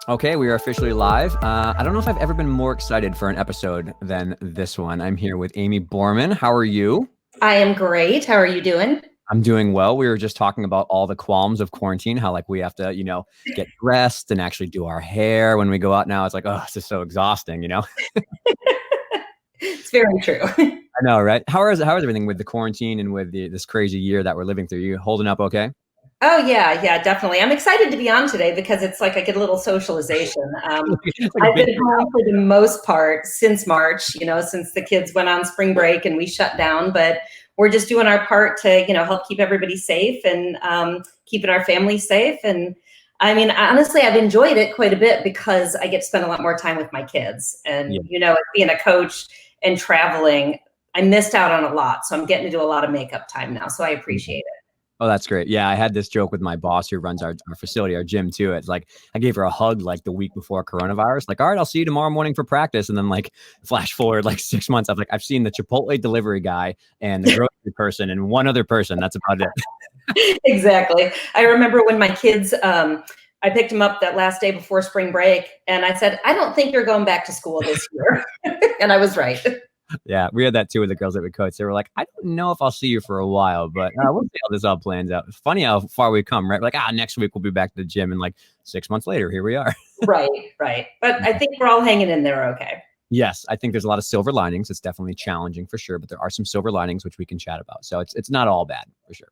Okay, we are officially live. I don't know if I've ever been more excited for an episode than this one. I'm here with Aimee Boorman. How are you? I am great. How are you doing? I'm doing well. We were just talking about all the qualms of quarantine, how like we have to, get dressed and actually do our hair when we go out now. It's like, oh, this is so exhausting. It's very true. I know, right? How is everything with the quarantine and with this crazy year that we're living through? You holding up okay? Oh yeah, definitely. I'm excited to be on today because it's like I get a little socialization. It's like a I've big been home for the most part since March, since the kids went on spring break and we shut down, but we're just doing our part to, help keep everybody safe and keeping our family safe. And I mean, honestly, I've enjoyed it quite a bit because I get to spend a lot more time with my kids. And, Yeah. being a coach and traveling, I missed out on a lot. So I'm getting to do a lot of makeup time now. So I appreciate it. Oh, that's great. Yeah, I had this joke with my boss who runs our facility, our gym too. It's like I gave her a hug like the week before coronavirus. Like, all right, I'll see you tomorrow morning for practice. And then like flash forward like 6 months. I've seen the Chipotle delivery guy and the grocery person and one other person. That's about it. Exactly. I remember when my kids, I picked them up that last day before spring break and I said, I don't think you're going back to school this year. And I was right. Yeah, we had that too with the girls that we coach. They were like, I don't know if I'll see you for a while, but we'll see how this all plans out. It's funny how far we come, right? Like, next week we'll be back to the gym. And like 6 months later, here we are. Right. But I think we're all hanging in there okay. Yes, I think there's a lot of silver linings. It's definitely challenging for sure, but there are some silver linings which we can chat about. So it's not all bad for sure.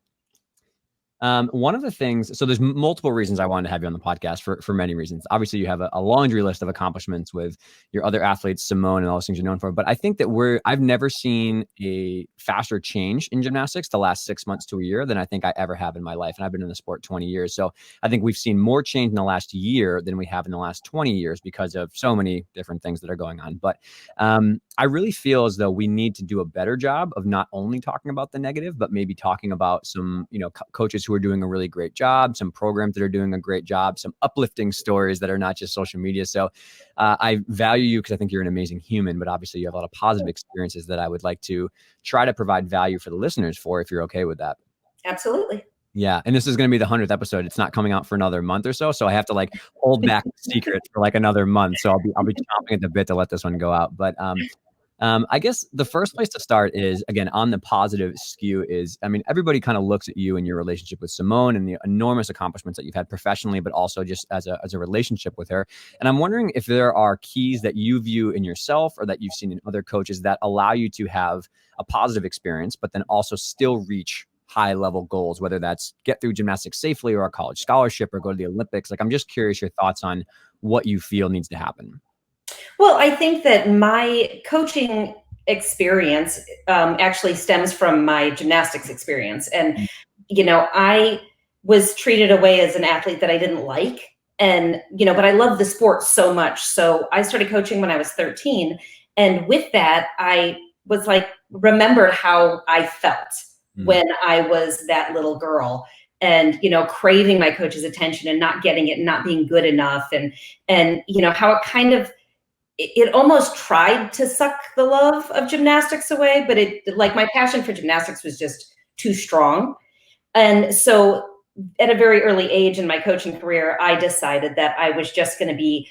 One of the things, so there's multiple reasons I wanted to have you on the podcast for many reasons. Obviously, you have a laundry list of accomplishments with your other athletes, Simone, and all those things you're known for. But I think that I've never seen a faster change in gymnastics the last 6 months to a year than I think I ever have in my life. And I've been in the sport 20 years. So I think we've seen more change in the last year than we have in the last 20 years because of so many different things that are going on. But I really feel as though we need to do a better job of not only talking about the negative, but maybe talking about some, coaches who are doing a really great job, some programs that are doing a great job, some uplifting stories that are not just social media. So I value you because I think you're an amazing human, but obviously you have a lot of positive experiences that I would like to try to provide value for the listeners for, if you're okay with that. Absolutely. Yeah. And this is going to be the 100th episode. It's not coming out for another month or so. So I have to like hold back the secret for like another month. So I'll be chomping at the bit to let this one go out. But I guess the first place to start is, again, on the positive skew is, I mean, everybody kind of looks at you and your relationship with Simone and the enormous accomplishments that you've had professionally, but also just as a relationship with her. And I'm wondering if there are keys that you view in yourself or that you've seen in other coaches that allow you to have a positive experience, but then also still reach high level goals, whether that's get through gymnastics safely or a college scholarship or go to the Olympics. Like, I'm just curious your thoughts on what you feel needs to happen. Well, I think that my coaching experience actually stems from my gymnastics experience. And, I was treated away as an athlete that I didn't like. And, but I love the sport so much. So I started coaching when I was 13. And with that, I was like, remembered how I felt when I was that little girl and, craving my coach's attention and not getting it and not being good enough. And, how it kind of, it almost tried to suck the love of gymnastics away, but my passion for gymnastics was just too strong. And so at a very early age in my coaching career, I decided that I was just going to be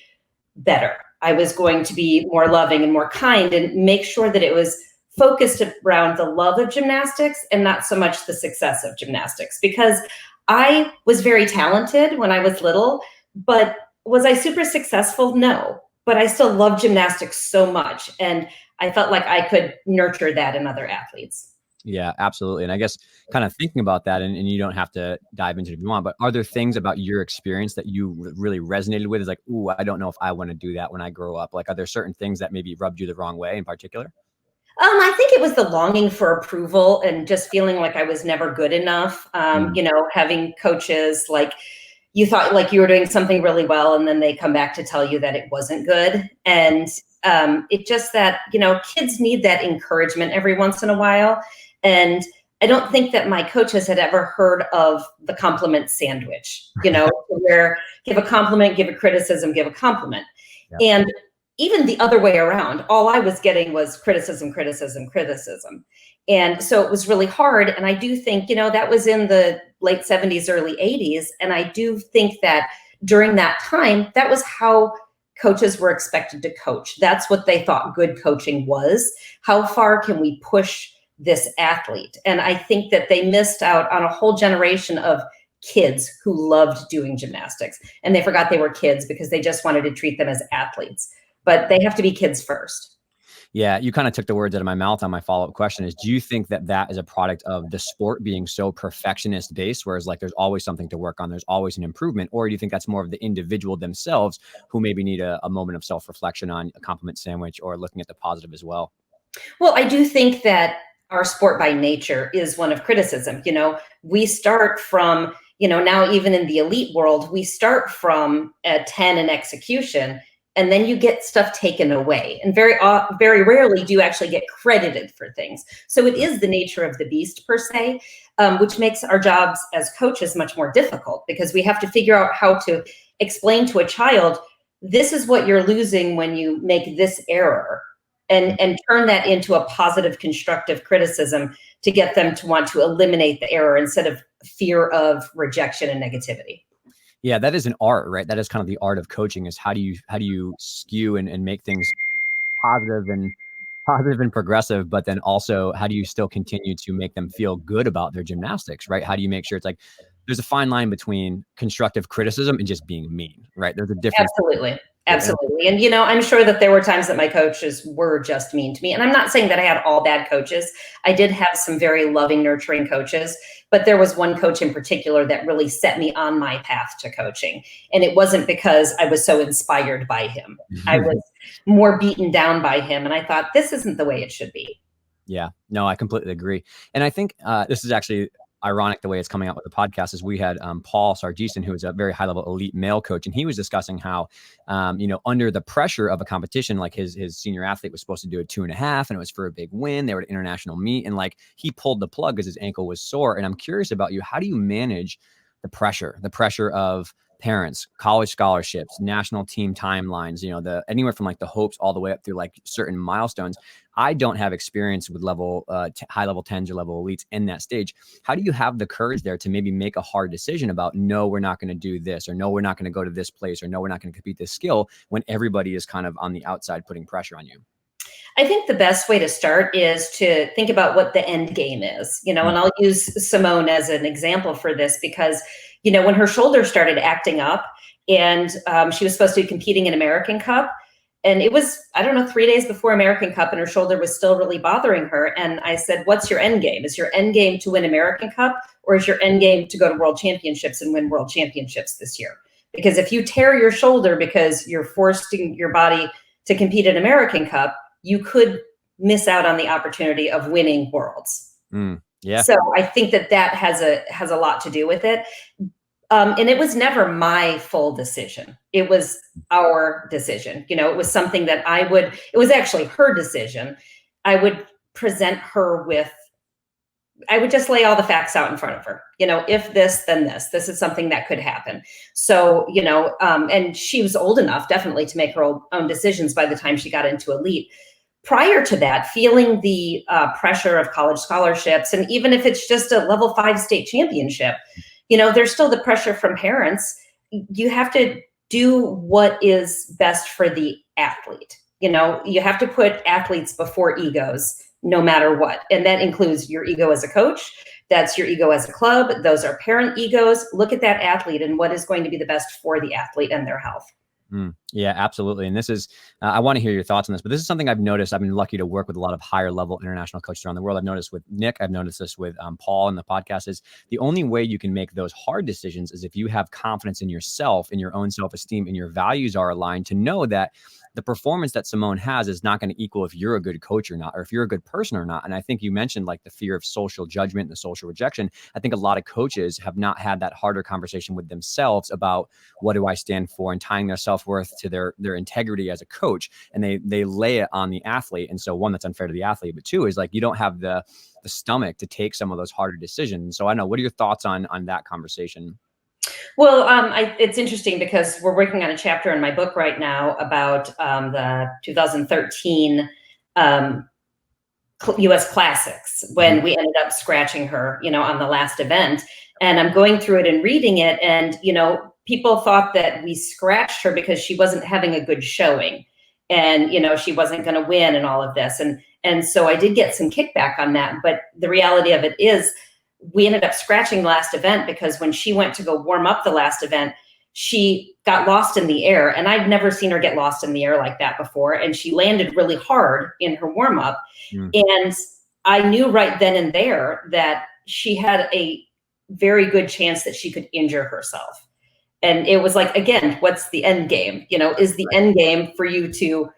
better. I was going to be more loving and more kind and make sure that it was focused around the love of gymnastics and not so much the success of gymnastics, because I was very talented when I was little, but was I super successful? No. But I still love gymnastics so much. And I felt like I could nurture that in other athletes. Yeah, absolutely. And I guess kind of thinking about that, and you don't have to dive into it if you want, but are there things about your experience that you really resonated with? Is like, ooh, I don't know if I want to do that when I grow up. Like, are there certain things that maybe rubbed you the wrong way in particular? I think it was the longing for approval and just feeling like I was never good enough. Having coaches like, you thought like you were doing something really well, and then they come back to tell you that it wasn't good. And it just that, kids need that encouragement every once in a while. And I don't think that my coaches had ever heard of the compliment sandwich, where give a compliment, give a criticism, give a compliment. Yeah. And even the other way around, all I was getting was criticism, criticism, criticism. And so it was really hard. And I do think, that was in the late 70s, early 80s. And I do think that during that time, that was how coaches were expected to coach. That's what they thought good coaching was. How far can we push this athlete? And I think that they missed out on a whole generation of kids who loved doing gymnastics, and they forgot they were kids because they just wanted to treat them as athletes. But they have to be kids first. Yeah, you kind of took the words out of my mouth on my follow-up question is, do you think that that is a product of the sport being so perfectionist based, whereas like there's always something to work on, there's always an improvement, or do you think that's more of the individual themselves who maybe need a moment of self-reflection on a compliment sandwich or looking at the positive as well? Well, I do think that our sport by nature is one of criticism. We start from, now even in the elite world, we start from a 10 in execution, and then you get stuff taken away. And very rarely do you actually get credited for things. So it is the nature of the beast per se, which makes our jobs as coaches much more difficult because we have to figure out how to explain to a child, this is what you're losing when you make this error. And turn that into a positive, constructive criticism to get them to want to eliminate the error instead of fear of rejection and negativity. Yeah, that is an art, right? That is kind of the art of coaching is how do you skew and make things positive and progressive, but then also how do you still continue to make them feel good about their gymnastics, right? How do you make sure it's like there's a fine line between constructive criticism and just being mean, right? There's a difference. Absolutely. Absolutely. And, I'm sure that there were times that my coaches were just mean to me. And I'm not saying that I had all bad coaches. I did have some very loving, nurturing coaches, but there was one coach in particular that really set me on my path to coaching. And it wasn't because I was so inspired by him. I was more beaten down by him. And I thought, this isn't the way it should be. Yeah, no, I completely agree. And I think this is actually ironic the way it's coming out with the podcast is we had Paul Sargisen, who is a very high level elite male coach. And he was discussing how, under the pressure of a competition, like his senior athlete was supposed to do a 2.5 and it was for a big win. They were at an international meet and like he pulled the plug because his ankle was sore. And I'm curious about you. How do you manage the pressure of parents, college scholarships, national team timelines, anywhere from like the hopes all the way up through like certain milestones. I don't have experience with high level 10s or level elites in that stage. How do you have the courage there to maybe make a hard decision about, no, we're not going to do this, or no, we're not going to go to this place, or no, we're not going to compete this skill when everybody is kind of on the outside putting pressure on you? I think the best way to start is to think about what the end game is, and I'll use Simone as an example for this because, when her shoulder started acting up and she was supposed to be competing in American Cup, and it was, 3 days before American Cup and her shoulder was still really bothering her. And I said, what's your end game? Is your end game to win American Cup, or is your end game to go to World Championships and win World Championships this year? Because if you tear your shoulder because you're forcing your body to compete in American Cup, you could miss out on the opportunity of winning worlds. Yeah. So I think that has a lot to do with it. And it was never my full decision. It was our decision. It was something that it was actually her decision. I would present her with, I would just lay all the facts out in front of her. If this, then this. This is something that could happen. So, and she was old enough definitely to make her own decisions by the time she got into elite. Prior to that, feeling the pressure of college scholarships, and even if it's just a level 5 state championship, there's still the pressure from parents. You have to do what is best for the athlete. You have to put athletes before egos, no matter what. And that includes your ego as a coach. That's your ego as a club. Those are parent egos. Look at that athlete and what is going to be the best for the athlete and their health. Yeah, absolutely. And this is, I want to hear your thoughts on this, but this is something I've noticed. I've been lucky to work with a lot of higher level international coaches around the world. I've noticed with Nick, I've noticed this with Paul in the podcast, is the only way you can make those hard decisions is if you have confidence in yourself, in your own self-esteem, and your values are aligned to know that the performance that Simone has is not going to equal if you're a good coach or not, or if you're a good person or not. And I think you mentioned like the fear of social judgment and the social rejection. I think a lot of coaches have not had that harder conversation with themselves about what do I stand for, and tying their self-worth to their integrity as a coach. And they lay it on the athlete. And so one, that's unfair to the athlete, but two is like, you don't have the stomach to take some of those harder decisions. So I know, what are your thoughts on that conversation? Well, it's interesting because we're working on a chapter in my book right now about the 2013 U.S. Classics, when we ended up scratching her, on the last event. And I'm going through it and reading it. And, people thought that we scratched her because she wasn't having a good showing, and she wasn't going to win and all of this. And so I did get some kickback on that. But the reality of it is we ended up scratching the last event because when she went to go warm up the last event, she got lost in the air. And I'd never seen her get lost in the air like that before. And she landed really hard in her warm up. And I knew right then and there that she had a very good chance that she could injure herself. And it was like, again, what's the end game? Is the end game for you to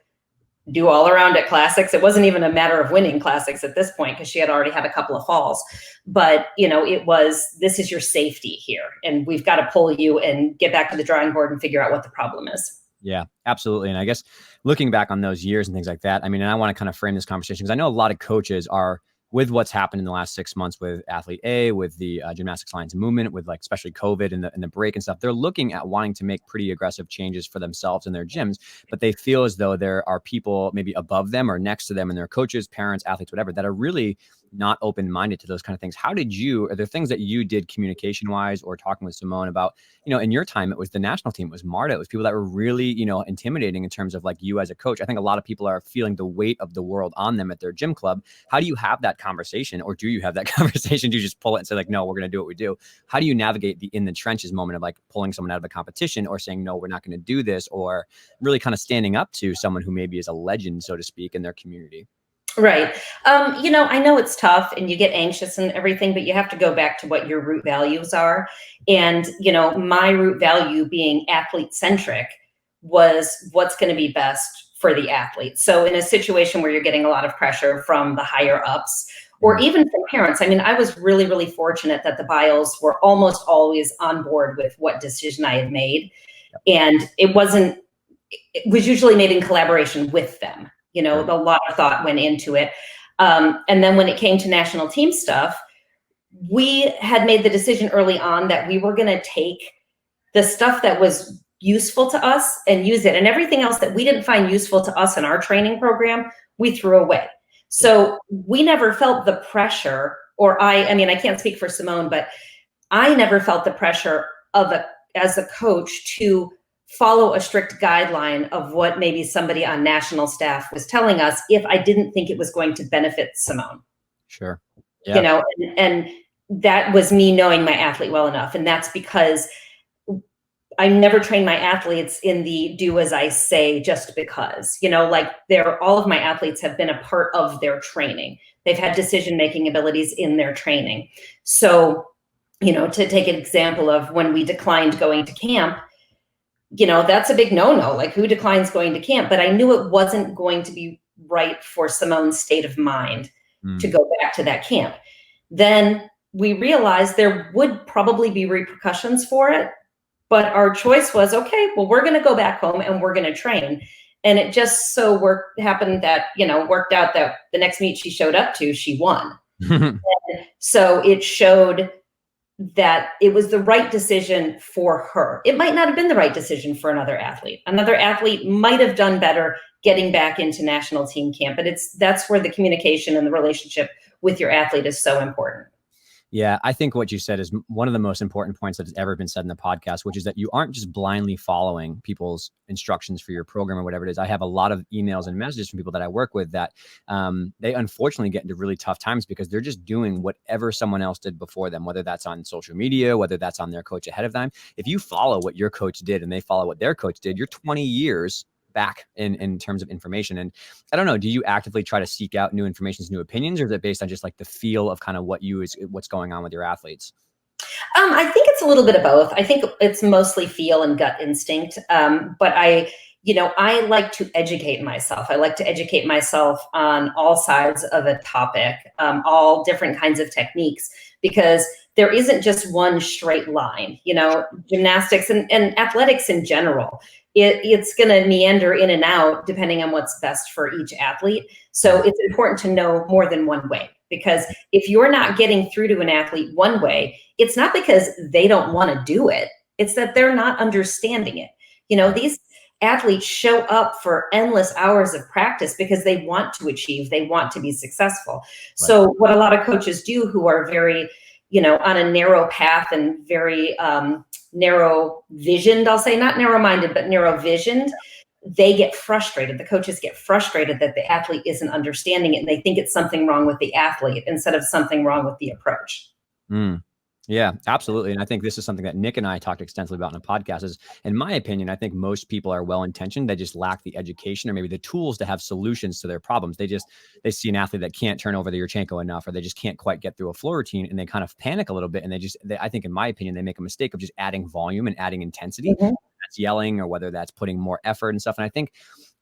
do all around at classics? It wasn't even a matter of winning classics at this point because she had already had a couple of falls. But, it was, this is your safety here. And we've got to pull you and get back to the drawing board and figure out what the problem is. Yeah, absolutely. And I guess looking back on those years and things like that, I mean, and I want to kind of frame this conversation because I know a lot of coaches are, with what's happened in the last 6 months with Athlete A, with the Gymnastics Alliance movement, with like especially COVID and the break and stuff, they're looking at wanting to make pretty aggressive changes for themselves in their gyms, but they feel as though there are people maybe above them or next to them and their coaches, parents, athletes, whatever, that are really not open-minded to those kind of things. Are there things that you did communication-wise or talking with Simone about, in your time, it was the national team, it was Marta, it was people that were really, intimidating in terms of like you as a coach. I think a lot of people are feeling the weight of the world on them at their gym club. How do you have that conversation, or do you have that conversation? Do you just pull it and say like, no, we're going to do what we do? How do you navigate the in the trenches moment of like pulling someone out of a competition or saying, no, we're not going to do this, or really kind of standing up to someone who maybe is a legend, so to speak, in their community? Right. I know it's tough and you get anxious and everything, but you have to go back to what your root values are. And, my root value being athlete centric was what's going to be best for the athlete. So in a situation where you're getting a lot of pressure from the higher ups or even from parents, I mean, I was really, really fortunate that the Biles were almost always on board with what decision I had made. And it was usually made in collaboration with them. A lot of thought went into it. And then when it came to national team stuff, we had made the decision early on that we were going to take the stuff that was useful to us and use it. And everything else that we didn't find useful to us in our training program, we threw away. So we never felt the pressure, or I can't speak for Simone, but I never felt the pressure as a coach to follow a strict guideline of what maybe somebody on national staff was telling us if I didn't think it was going to benefit Simone. Sure. Yeah. And that was me knowing my athlete well enough. And that's because I never train my athletes in the do as I say just because, all of my athletes have been a part of their training. They've had decision-making abilities in their training. So, to take an example of when we declined going to camp, that's a big no-no. Like, who declines going to camp? But I knew it wasn't going to be right for Simone's state of mind to go back to that camp. Then we realized there would probably be repercussions for it. But our choice was, okay, well, we're going to go back home and we're going to train. And it just so worked out that the next meet she showed up to, she won. So it showed that it was the right decision for her. It might not have been the right decision for another athlete. Another athlete might have done better getting back into national team camp, but that's where the communication and the relationship with your athlete is so important. Yeah, I think what you said is one of the most important points that has ever been said in the podcast, which is that you aren't just blindly following people's instructions for your program or whatever it is. I have a lot of emails and messages from people that I work with that they unfortunately get into really tough times because they're just doing whatever someone else did before them, whether that's on social media, whether that's on their coach ahead of time. If you follow what your coach did and they follow what their coach did, you're 20 years back in terms of information. And I don't know, do you actively try to seek out new information, new opinions, or is it based on just like the feel of kind of what's going on with your athletes? I think it's a little bit of both. I think it's mostly feel and gut instinct. But I like to educate myself. I like to educate myself on all sides of a topic, all different kinds of techniques, because there isn't just one straight line. Gymnastics and athletics in general, it's going to meander in and out depending on what's best for each athlete. So it's important to know more than one way, because if you're not getting through to an athlete one way, it's not because they don't want to do it. It's that they're not understanding it. These athletes show up for endless hours of practice because they want to achieve, they want to be successful. Right. So what a lot of coaches do who are very, on a narrow path and very, narrow visioned, I'll say, not narrow minded, but narrow visioned, they get frustrated. The coaches get frustrated that the athlete isn't understanding it. And they think it's something wrong with the athlete instead of something wrong with the approach. Mm. Yeah, absolutely. And I think this is something that Nick and I talked extensively about in the podcast is, in my opinion, I think most people are well-intentioned. They just lack the education or maybe the tools to have solutions to their problems. They see an athlete that can't turn over the Yurchenko enough, or they just can't quite get through a floor routine, and they kind of panic a little bit. And I think in my opinion, they make a mistake of just adding volume and adding intensity. Mm-hmm. That's yelling or whether that's putting more effort and stuff. And I think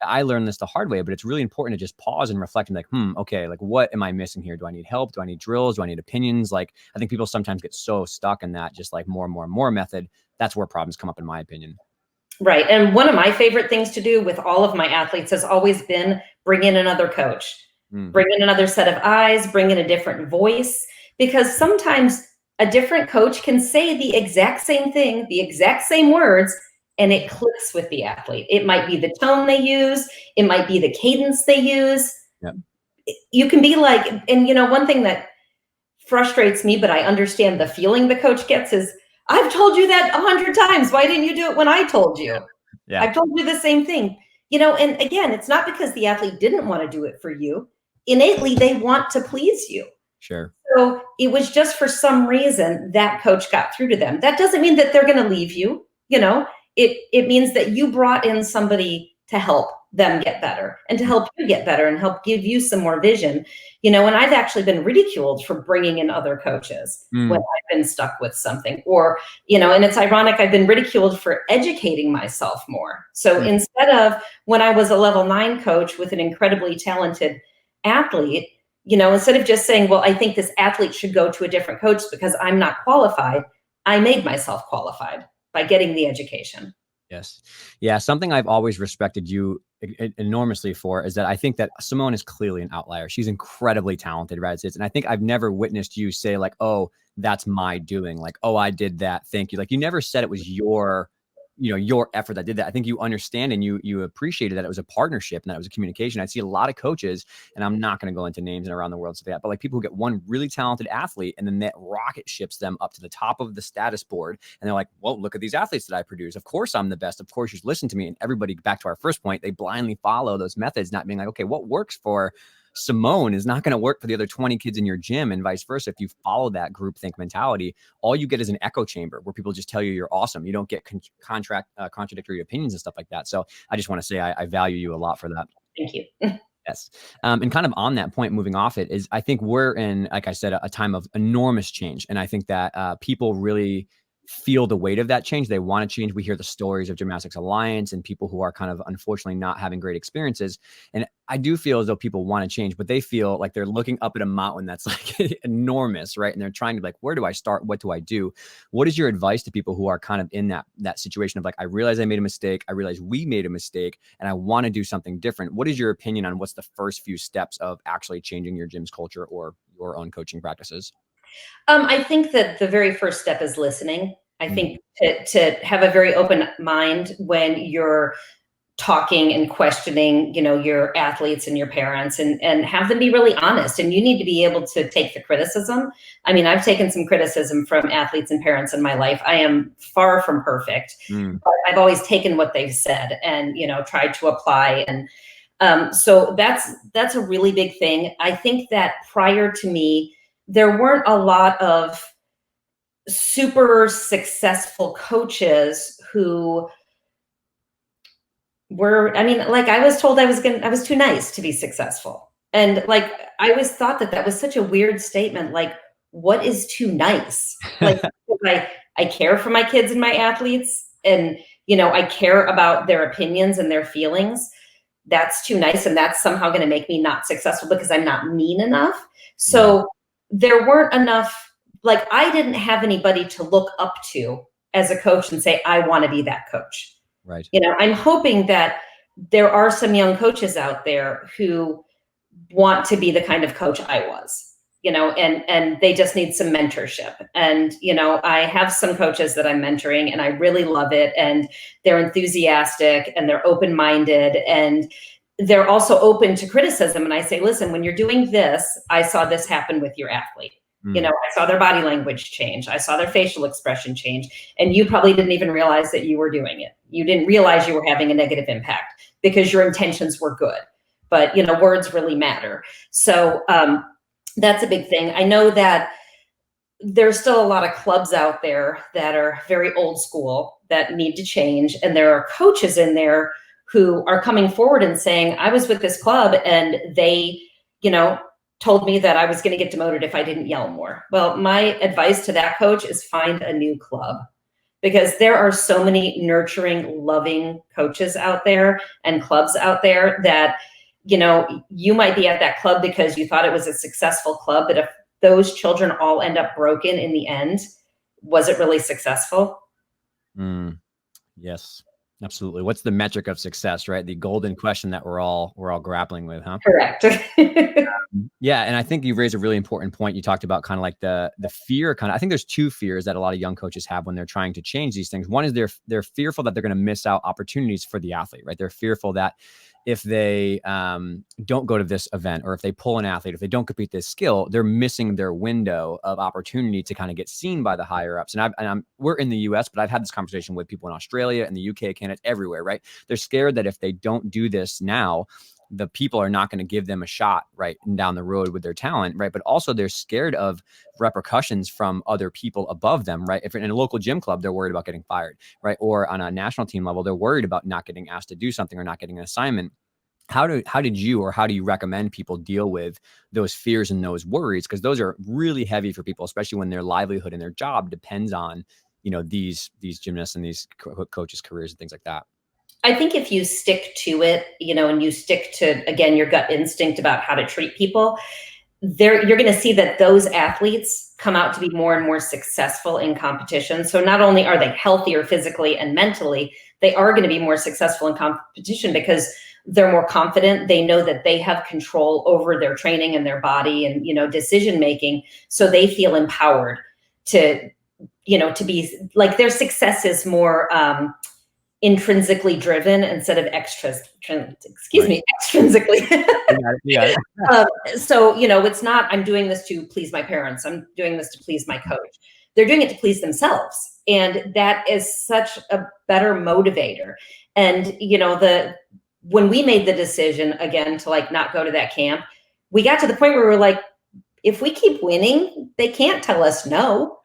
I learned this the hard way, but it's really important to just pause and reflect and okay, like what am I missing here? Do I need help? Do I need drills? Do I need opinions? Like, I think people sometimes get so stuck in that just like more method. That's where problems come up, in my opinion. Right. And one of my favorite things to do with all of my athletes has always been bring in another coach, bring in another set of eyes, bring in a different voice, because sometimes a different coach can say the exact same thing, the exact same words, and it clicks with the athlete. It might be the tone they use. It might be the cadence they use. Yep. You can be like, and one thing that frustrates me, but I understand the feeling the coach gets is, I've told you that 100 times. Why didn't you do it when I told you? Yeah. I've told you the same thing. And again, it's not because the athlete didn't want to do it for you. Innately, they want to please you. Sure. So it was just for some reason that coach got through to them. That doesn't mean that they're going to leave you. It means that you brought in somebody to help them get better and to help you get better and help give you some more vision. And I've actually been ridiculed for bringing in other coaches when I've been stuck with something, or, and it's ironic, I've been ridiculed for educating myself more. So instead of when I was a level 9 coach with an incredibly talented athlete, instead of just saying, well, I think this athlete should go to a different coach because I'm not qualified, I made myself qualified by getting the education. Yes. Yeah. Something I've always respected you enormously for is that I think that Simone is clearly an outlier. She's incredibly talented, right? And I think I've never witnessed you say like, oh, that's my doing. Like, oh, I did that. Thank you. Like, you never said it was your effort that did that. I think you understand and you appreciated that it was a partnership and that it was a communication. I see a lot of coaches, and I'm not going to go into names and around the world, stuff like that, but like people who get one really talented athlete and then that rocket ships them up to the top of the status board. And they're like, well, look at these athletes that I produce. Of course I'm the best. Of course you should listen to me. And everybody, back to our first point, they blindly follow those methods, not being like, okay, what works for Simone is not going to work for the other 20 kids in your gym, and vice versa. If you follow that groupthink mentality, all you get is an echo chamber where people just tell you you're awesome. You don't get contradictory opinions and stuff like that. So I just want to say I value you a lot for that. Thank you. Yes. And kind of on that point, moving off it, is I think we're in, like I said, a time of enormous change. And I think that people really feel the weight of that change. They want to change. We hear the stories of Gymnastics Alliance and people who are kind of unfortunately not having great experiences. And I do feel as though people want to change, but they feel like they're looking up at a mountain that's like enormous, right? And they're trying to like, where do I start? What do I do? What is your advice to people who are kind of in that situation of like, I realize I made a mistake. I realize we made a mistake and I want to do something different. What is your opinion on what's the first few steps of actually changing your gym's culture or your own coaching practices? I think that the very first step is listening. I think to have a very open mind when you're talking and questioning, your athletes and your parents, and have them be really honest. And you need to be able to take the criticism. I mean, I've taken some criticism from athletes and parents in my life. I am far from perfect, but I've always taken what they've said and, tried to apply. And so that's a really big thing. I think that prior to me, there weren't a lot of super successful coaches who were, I was told I was too nice to be successful. And like, I always thought that was such a weird statement. Like, what is too nice? Like, I care for my kids and my athletes, and, I care about their opinions and their feelings. That's too nice. And that's somehow going to make me not successful because I'm not mean enough. So there weren't enough, like, I didn't have anybody to look up to as a coach and say, I want to be that coach. Right. I'm hoping that there are some young coaches out there who want to be the kind of coach I was, and they just need some mentorship. And, I have some coaches that I'm mentoring and I really love it. And they're enthusiastic and they're open-minded and they're also open to criticism. And I say, listen, when you're doing this, I saw this happen with your athlete. You know, I saw their body language change. I saw their facial expression change. And you probably didn't even realize that you were doing it. You didn't realize you were having a negative impact because your intentions were good. But, you know, words really matter. So that's a big thing. I know that there's still a lot of clubs out there that are very old school that need to change. And there are coaches in there who are coming forward and saying, I was with this club and they, you know, told me that I was going to get demoted if I didn't yell more. Well, my advice to that coach is find a new club, because there are so many nurturing, loving coaches out there and clubs out there that, you know, you might be at that club because you thought it was a successful club, but if those children all end up broken in the end, was it really successful? Yes, absolutely. What's the metric of success, right? The golden question that we're all grappling with, huh? Correct. Yeah, and I think you raised a really important point. You talked about kind of like the fear I think there's two fears that a lot of young coaches have when they're trying to change these things. One is they're fearful that they're going to miss out opportunities for the athlete, right? They're fearful that if they don't go to this event, or if they pull an athlete, if they don't compete this skill, they're missing their window of opportunity to kind of get seen by the higher ups. And we're in the US, but I've had this conversation with people in Australia and the UK, Canada, everywhere, right? They're scared that if they don't do this now, the people are not going to give them a shot right down the road with their talent, right? But also they're scared of repercussions from other people above them, right? If in a local gym club, they're worried about getting fired, right? Or on a national team level, they're worried about not getting asked to do something or not getting an assignment. How did you, or how do you recommend people deal with those fears and those worries? Because those are really heavy for people, especially when their livelihood and their job depends on, you know, these gymnasts and these coaches' careers and things like that. I think if you stick to it, you know, and you stick to, again, your gut instinct about how to treat people, you're going to see that those athletes come out to be more and more successful in competition. So not only are they healthier physically and mentally, they are going to be more successful in competition because they're more confident. They know that they have control over their training and their body and, you know, decision making. So they feel empowered to, you know, to be like, their success is more intrinsically driven instead of extrinsically. So, you know, it's not, I'm doing this to please my parents. I'm doing this to please my coach. They're doing it to please themselves. And that is such a better motivator. And, you know, when we made the decision again to like not go to that camp, we got to the point where we were like, if we keep winning, they can't tell us no.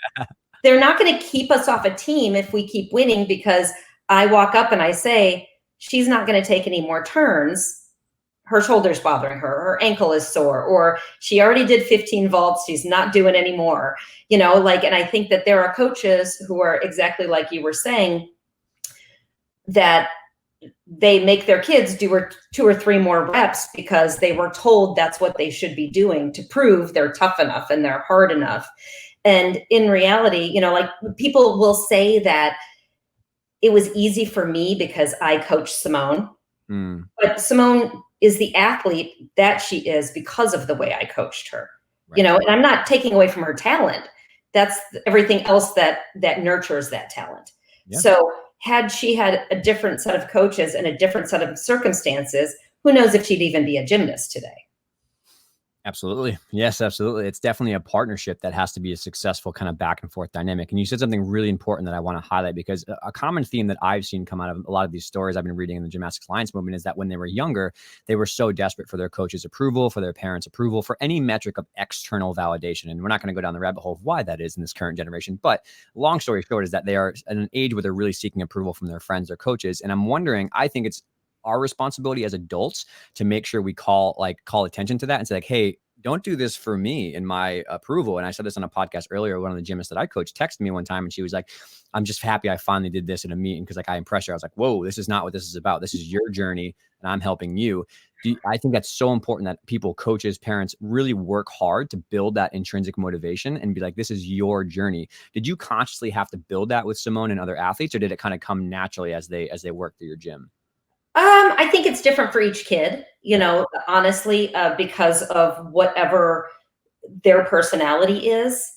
They're not going to keep us off a team if we keep winning, because I walk up and I say, she's not going to take any more turns. Her shoulder's bothering her. Her ankle is sore, or she already did 15 vaults. She's not doing any more, you know, like, and I think that there are coaches who are exactly like you were saying, that they make their kids do 2 or 3 more reps because they were told that's what they should be doing to prove they're tough enough and they're hard enough. And in reality, you know, like, people will say that it was easy for me because I coached Simone, but Simone is the athlete that she is because of the way I coached her, you know, and I'm not taking away from her talent. That's everything else that nurtures that talent. Yeah. So had she had a different set of coaches and a different set of circumstances, who knows if she'd even be a gymnast today. Absolutely. Yes, absolutely. It's definitely a partnership that has to be a successful kind of back and forth dynamic. And you said something really important that I want to highlight, because a common theme that I've seen come out of a lot of these stories I've been reading in the Gymnastics Alliance movement is that when they were younger, they were so desperate for their coach's approval, for their parents' approval, for any metric of external validation. And we're not going to go down the rabbit hole of why that is in this current generation. But long story short is that they are at an age where they're really seeking approval from their friends, their coaches. And I'm wondering, I think it's our responsibility as adults to make sure we call attention to that and say, like, hey, don't do this for me and my approval. And I said this on a podcast earlier. One of the gymnasts that I coached texted me one time and she was like, I'm just happy I finally did this in a meeting, because like I impressed her. I was like, whoa, this is not what this is about. This is your journey and I'm helping you. I think that's so important that people, coaches, parents really work hard to build that intrinsic motivation and be like, this is your journey. Did you consciously have to build that with Simone and other athletes, or did it kind of come naturally as they work through your gym? I think it's different for each kid, you know, honestly, because of whatever their personality is.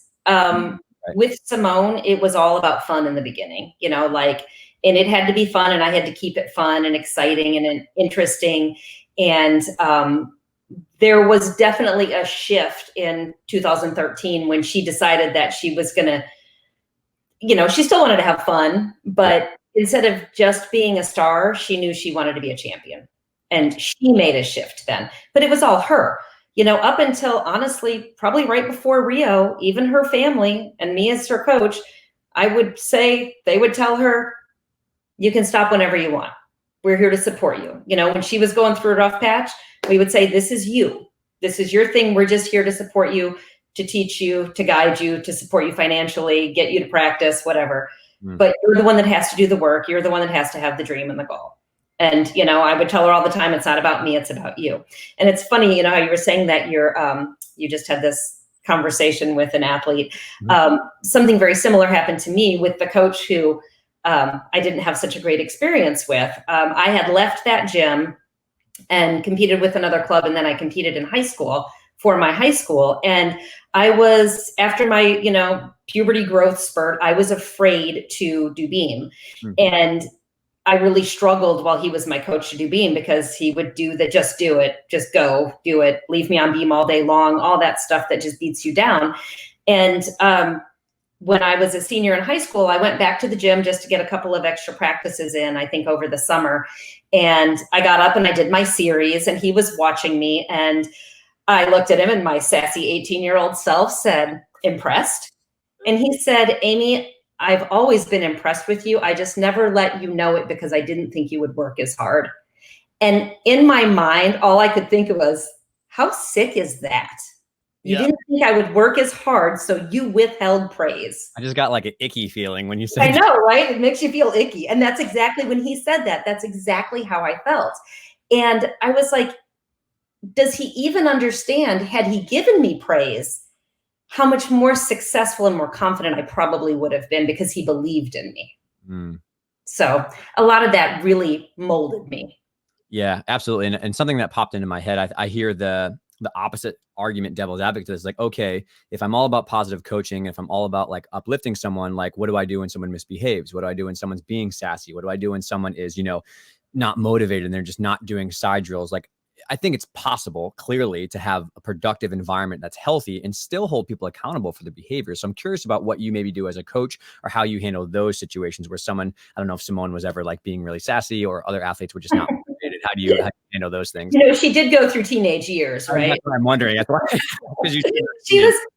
With Simone, it was all about fun in the beginning, you know, like, and it had to be fun, and I had to keep it fun and exciting and interesting. And there was definitely a shift in 2013 when she decided that she was going to, she still wanted to have fun, but instead of just being a star, she knew she wanted to be a champion. And she made a shift then, but it was all her, up until honestly, probably right before Rio, even her family and me as her coach, I would say they would tell her, you can stop whenever you want. We're here to support you. When she was going through a rough patch, we would say, this is you. This is your thing. We're just here to support you, to teach you, to guide you, to support you financially, get you to practice, whatever. But you're the one that has to do the work. You're the one that has to have the dream and the goal. And, I would tell her all the time, it's not about me, it's about you. And it's funny, how you were saying that you just had this conversation with an athlete. Something very similar happened to me with the coach who I didn't have such a great experience with. I had left that gym and competed with another club. And then I competed in high school for my high school. And I was, after my, puberty growth spurt, I was afraid to do beam. And I really struggled while he was my coach to do beam, because he would do the, just do it, just go do it, leave me on beam all day long, all that stuff that just beats you down. And when I was a senior in high school, I went back to the gym just to get a couple of extra practices in, I think over the summer. And I got up and I did my series, and he was watching me, and I looked at him, and my sassy 18-year-old self said, impressed? And he said, Aimee, I've always been impressed with you. I just never let you know it because I didn't think you would work as hard. And in my mind, all I could think of was, how sick is that? You didn't think I would work as hard, so you withheld praise. I just got like an icky feeling when you said I know, right? It makes you feel icky. And that's exactly when he said that. That's exactly how I felt. And I was like, does he even understand, had he given me praise, how much more successful and more confident I probably would have been, because he believed in me. So a lot of that really molded me. Yeah, absolutely. And something that popped into my head, I hear the opposite argument, devil's advocate, is like, okay, if I'm all about positive coaching, if I'm all about like uplifting someone, like what do I do when someone misbehaves? What do I do when someone's being sassy? What do I do when someone is, not motivated and they're just not doing side drills? Like, I think it's possible, clearly, to have a productive environment that's healthy and still hold people accountable for the behavior. So I'm curious about what you maybe do as a coach, or how you handle those situations where someone, I don't know if Simone was ever like being really sassy, or other athletes were just not motivated. How do you handle those things? She did go through teenage years, right? That's what I'm wondering. That's why,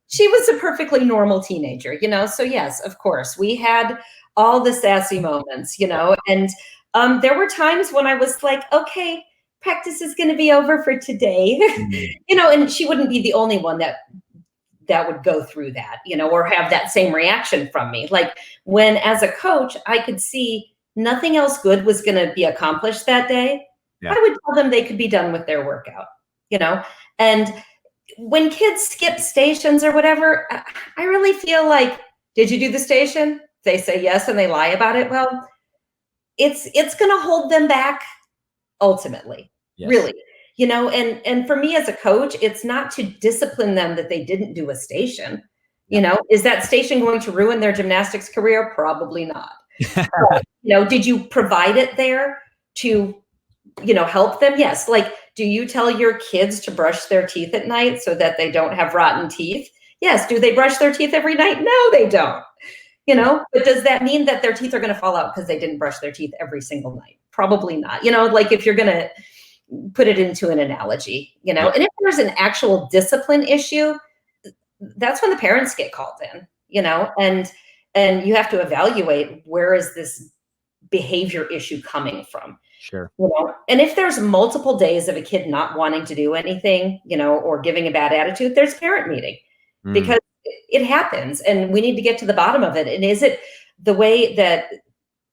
she was a perfectly normal teenager, So yes, of course, we had all the sassy moments, and there were times when I was like, okay, practice is going to be over for today, and she wouldn't be the only one that would go through that, or have that same reaction from me. Like, when as a coach, I could see nothing else good was going to be accomplished that day, I would tell them they could be done with their workout, and when kids skip stations or whatever, I really feel like, did you do the station? They say yes, and they lie about it. Well, it's going to hold them back ultimately. Yes. Really, and for me as a coach, it's not to discipline them that they didn't do a station. Is that station going to ruin their gymnastics career? Probably not. But, did you provide it there to, help them? Yes. Like, do you tell your kids to brush their teeth at night so that they don't have rotten teeth? Yes. Do they brush their teeth every night? No, they don't. But does that mean that their teeth are going to fall out because they didn't brush their teeth every single night? Probably not. Like, if you're going to put it into an analogy, and if there's an actual discipline issue, that's when the parents get called in, and you have to evaluate, where is this behavior issue coming from? Sure. And if there's multiple days of a kid not wanting to do anything, or giving a bad attitude, there's parent meeting, because it happens, and we need to get to the bottom of it. And is it the way that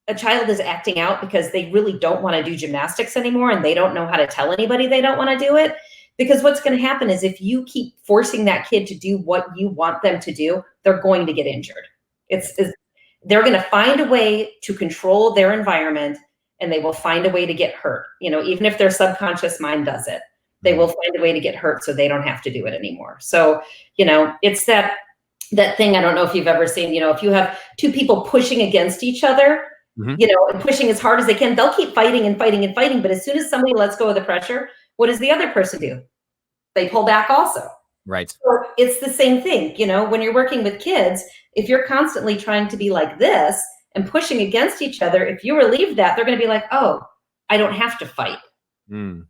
a child is acting out because they really don't want to do gymnastics anymore, and they don't know how to tell anybody they don't want to do it? Because what's going to happen is, if you keep forcing that kid to do what you want them to do, they're going to get injured. They're going to find a way to control their environment, and they will find a way to get hurt. Even if their subconscious mind does it, they will find a way to get hurt so they don't have to do it anymore. So, it's that thing. I don't know if you've ever seen, if you have two people pushing against each other, and pushing as hard as they can, they'll keep fighting and fighting and fighting. But as soon as somebody lets go of the pressure, what does the other person do? they pull back also. Right. So it's the same thing, when you're working with kids, if you're constantly trying to be like this and pushing against each other, if you relieve that, they're going to be like, oh, I don't have to fight. Mm.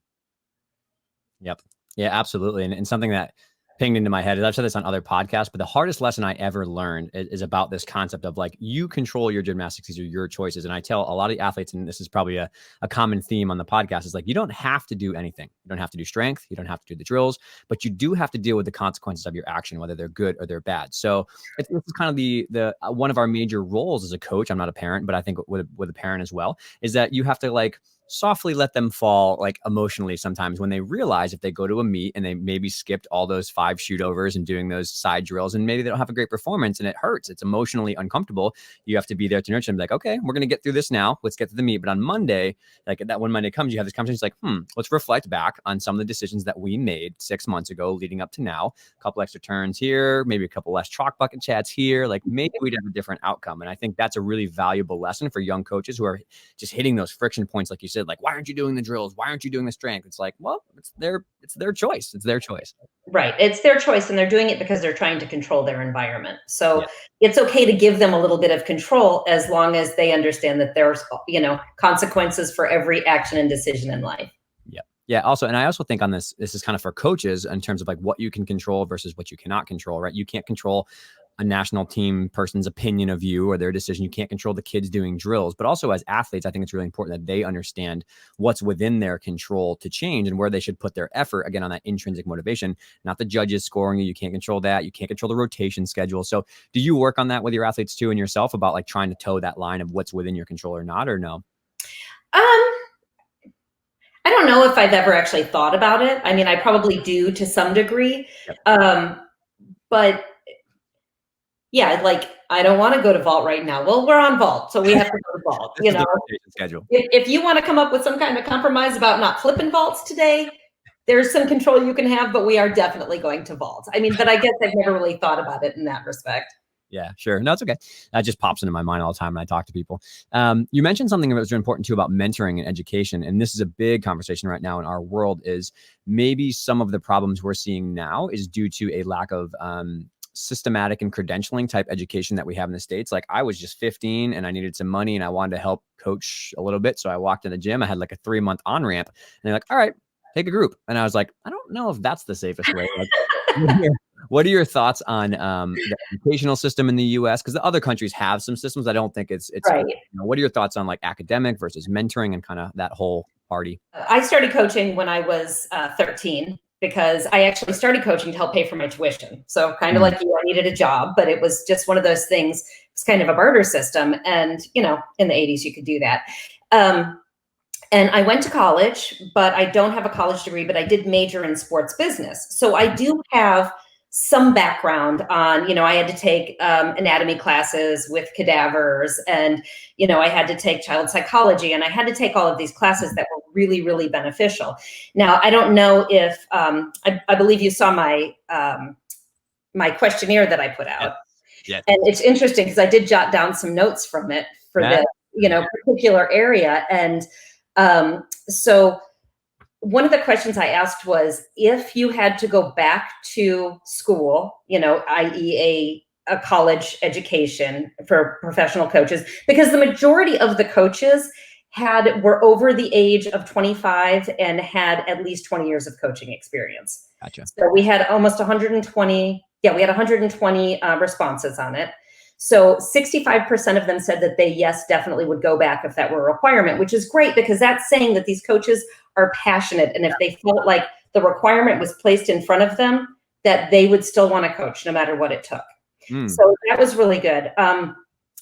Yep. Yeah, absolutely. And something that pinged into my head is I've said this on other podcasts, but the hardest lesson I ever learned is about this concept of like, you control your gymnastics. These are your choices. And I tell a lot of athletes, and this is probably a common theme on the podcast, is like, you don't have to do anything. You don't have to do strength. You don't have to do the drills, but you do have to deal with the consequences of your action, whether they're good or they're bad. So this is kind of the one of our major roles as a coach. I'm not a parent, but I think with a parent as well, is that you have to like softly let them fall, like emotionally sometimes, when they realize if they go to a meet and they maybe skipped all those 5 shoot overs and doing those side drills, and maybe they don't have a great performance and it hurts, it's emotionally uncomfortable. You have to be there to nurture them, like, okay, we're going to get through this now. Let's get to the meet. But on Monday, like that, when Monday comes, you have this conversation. It's like, let's reflect back on some of the decisions that we made 6 months ago leading up to now. A couple extra turns here, maybe a couple less chalk bucket chats here. Like maybe we'd have a different outcome. And I think that's a really valuable lesson for young coaches who are just hitting those friction points, like you said, like, why aren't you doing the drills? Why aren't you doing the strength? It's like, well, it's their choice. It's their choice. Right. It's their choice, and they're doing it because they're trying to control their environment. So Yeah. it's okay to give them a little bit of control as long as they understand that there's, consequences for every action and decision in life. Yeah. Yeah. Also, and I also think on this is kind of for coaches in terms of like what you can control versus what you cannot control, right? You can't control a national team person's opinion of you or their decision. You can't control the kids doing drills, but also as athletes, I think it's really important that they understand what's within their control to change and where they should put their effort, again, on that intrinsic motivation, not the judges scoring you. You can't control that. You can't control the rotation schedule. So do you work on that with your athletes too and yourself about like trying to toe that line of what's within your control or not, or no? I don't know if I've ever actually thought about it. I mean, I probably do to some degree. Yep. But yeah, like, I don't want to go to vault right now. Well, we're on vault, so we have to go to vault. This is the rotation schedule. If you want to come up with some kind of compromise about not flipping vaults today, there's some control you can have, but we are definitely going to vault. I mean, but I guess I've never really thought about it in that respect. Yeah, sure. No, it's okay. That just pops into my mind all the time when I talk to people. You mentioned something that was really important too about mentoring and education. And this is a big conversation right now in our world, is maybe some of the problems we're seeing now is due to a lack of systematic and credentialing type education that we have in the States. Like I was just 15 and I needed some money and I wanted to help coach a little bit. So I walked in the gym. I had like a 3-month on-ramp and they're like, all right, take a group. And I was like, I don't know if that's the safest way. Like, what are your thoughts on the educational system in the US? Because the other countries have some systems. I don't think it's right. What are your thoughts on like academic versus mentoring and kind of that whole party? I started coaching when I was 13 because I actually started coaching to help pay for my tuition. So kind of like you, I needed a job, but it was just one of those things. It's kind of a barter system. And, in the 80s, you could do that. And I went to college, but I don't have a college degree, but I did major in sports business. So I do have some background on, I had to take anatomy classes with cadavers and, I had to take child psychology and I had to take all of these classes that were really, really beneficial. Now, I don't know if, I believe you saw my, my questionnaire that I put out. Yes. And it's interesting because I did jot down some notes from it for the, particular area. And so one of the questions I asked was, if you had to go back to school, i.e. a college education for professional coaches, because the majority of the coaches were over the age of 25 and had at least 20 years of coaching experience. Gotcha. So we had almost 120. Yeah, we had 120 responses on it. So 65% of them said that they, yes, definitely would go back if that were a requirement, which is great because that's saying that these coaches are passionate. And if they felt like the requirement was placed in front of them, that they would still want to coach no matter what it took. So that was really good.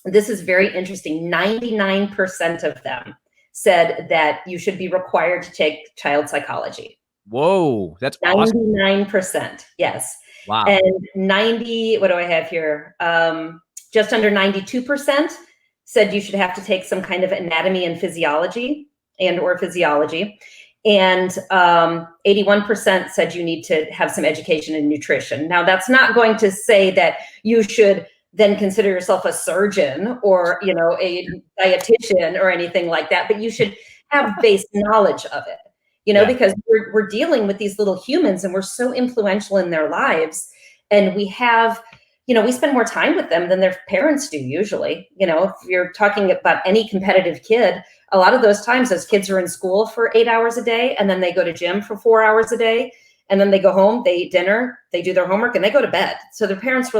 This is very interesting. 99% of them said that you should be required to take child psychology. Whoa, that's 99%. Yes. Wow. And what do I have here? Just under 92% said you should have to take some kind of anatomy and physiology or physiology. And 81% said you need to have some education in nutrition. Now, that's not going to say that you should then consider yourself a surgeon or, a dietitian or anything like that, but you should have base knowledge of it. because we're dealing with these little humans and we're so influential in their lives. And we have, we spend more time with them than their parents do usually. If you're talking about any competitive kid, a lot of those times those kids are in school for 8 hours a day, and then they go to gym for 4 hours a day. And then they go home, they eat dinner, they do their homework, and they go to bed. So their parents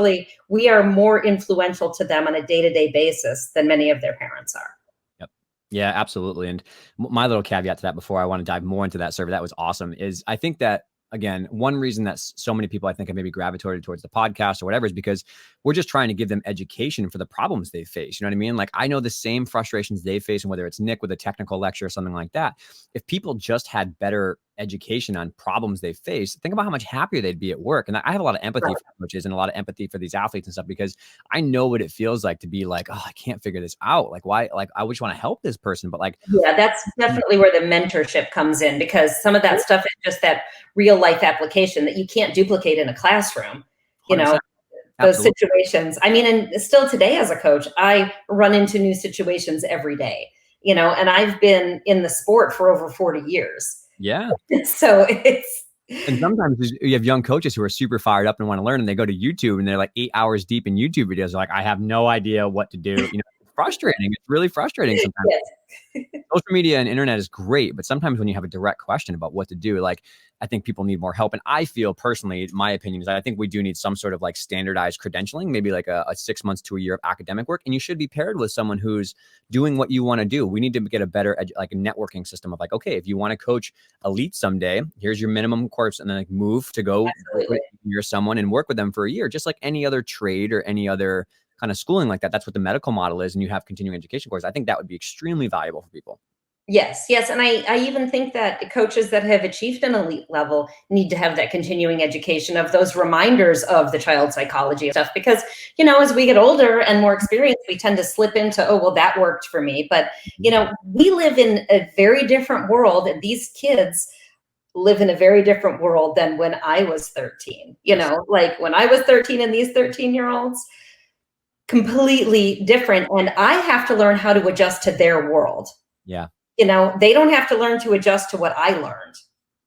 we are more influential to them on a day-to-day basis than many of their parents are. Yep. Yeah, absolutely. And my little caveat to that before I want to dive more into that survey, that was awesome, is I think that, again, one reason that so many people I think have maybe gravitated towards the podcast or whatever is because we're just trying to give them education for the problems they face. You know what I mean? Like, I know the same frustrations they face, and whether it's Nick with a technical lecture or something like that, if people just had better education on problems they face, think about how much happier they'd be at work. And I have a lot of empathy for coaches and a lot of empathy for these athletes and stuff, because I know what it feels like to be like, oh, I can't figure this out. Like, why? Like, I just want to help this person, but like, yeah, that's definitely where the mentorship comes in, because some of that stuff is just that real life application that you can't duplicate in a classroom. 100%. Those Absolutely. situations. I mean, and still today as a coach, I run into new situations every day, and I've been in the sport for over 40 years. Yeah. So and sometimes you have young coaches who are super fired up and want to learn, and they go to YouTube and they're like 8 hours deep in YouTube videos. They're like, I have no idea what to do. It's frustrating. It's really frustrating sometimes. Yes. Social media and internet is great, but sometimes when you have a direct question about what to do, like, I think people need more help. And I feel personally, my opinion is that I think we do need some sort of like standardized credentialing, maybe like a 6 months to a year of academic work. And you should be paired with someone who's doing what you want to do. We need to get a better, like a networking system of like, okay, if you want to coach elite someday, here's your minimum course, and then like move to go you're someone and work with them for a year, just like any other trade or any other kind of schooling like that. That's what the medical model is. And you have continuing education courses. I think that would be extremely valuable for people. Yes. And I even think that coaches that have achieved an elite level need to have that continuing education of those reminders of the child psychology stuff, because, as we get older and more experienced, we tend to slip into, oh, well, that worked for me. But, we live in a very different world, and these kids live in a very different world than when I was 13, like when I was 13 and these 13-year-olds, completely different. And I have to learn how to adjust to their world. Yeah. They don't have to learn to adjust to what I learned.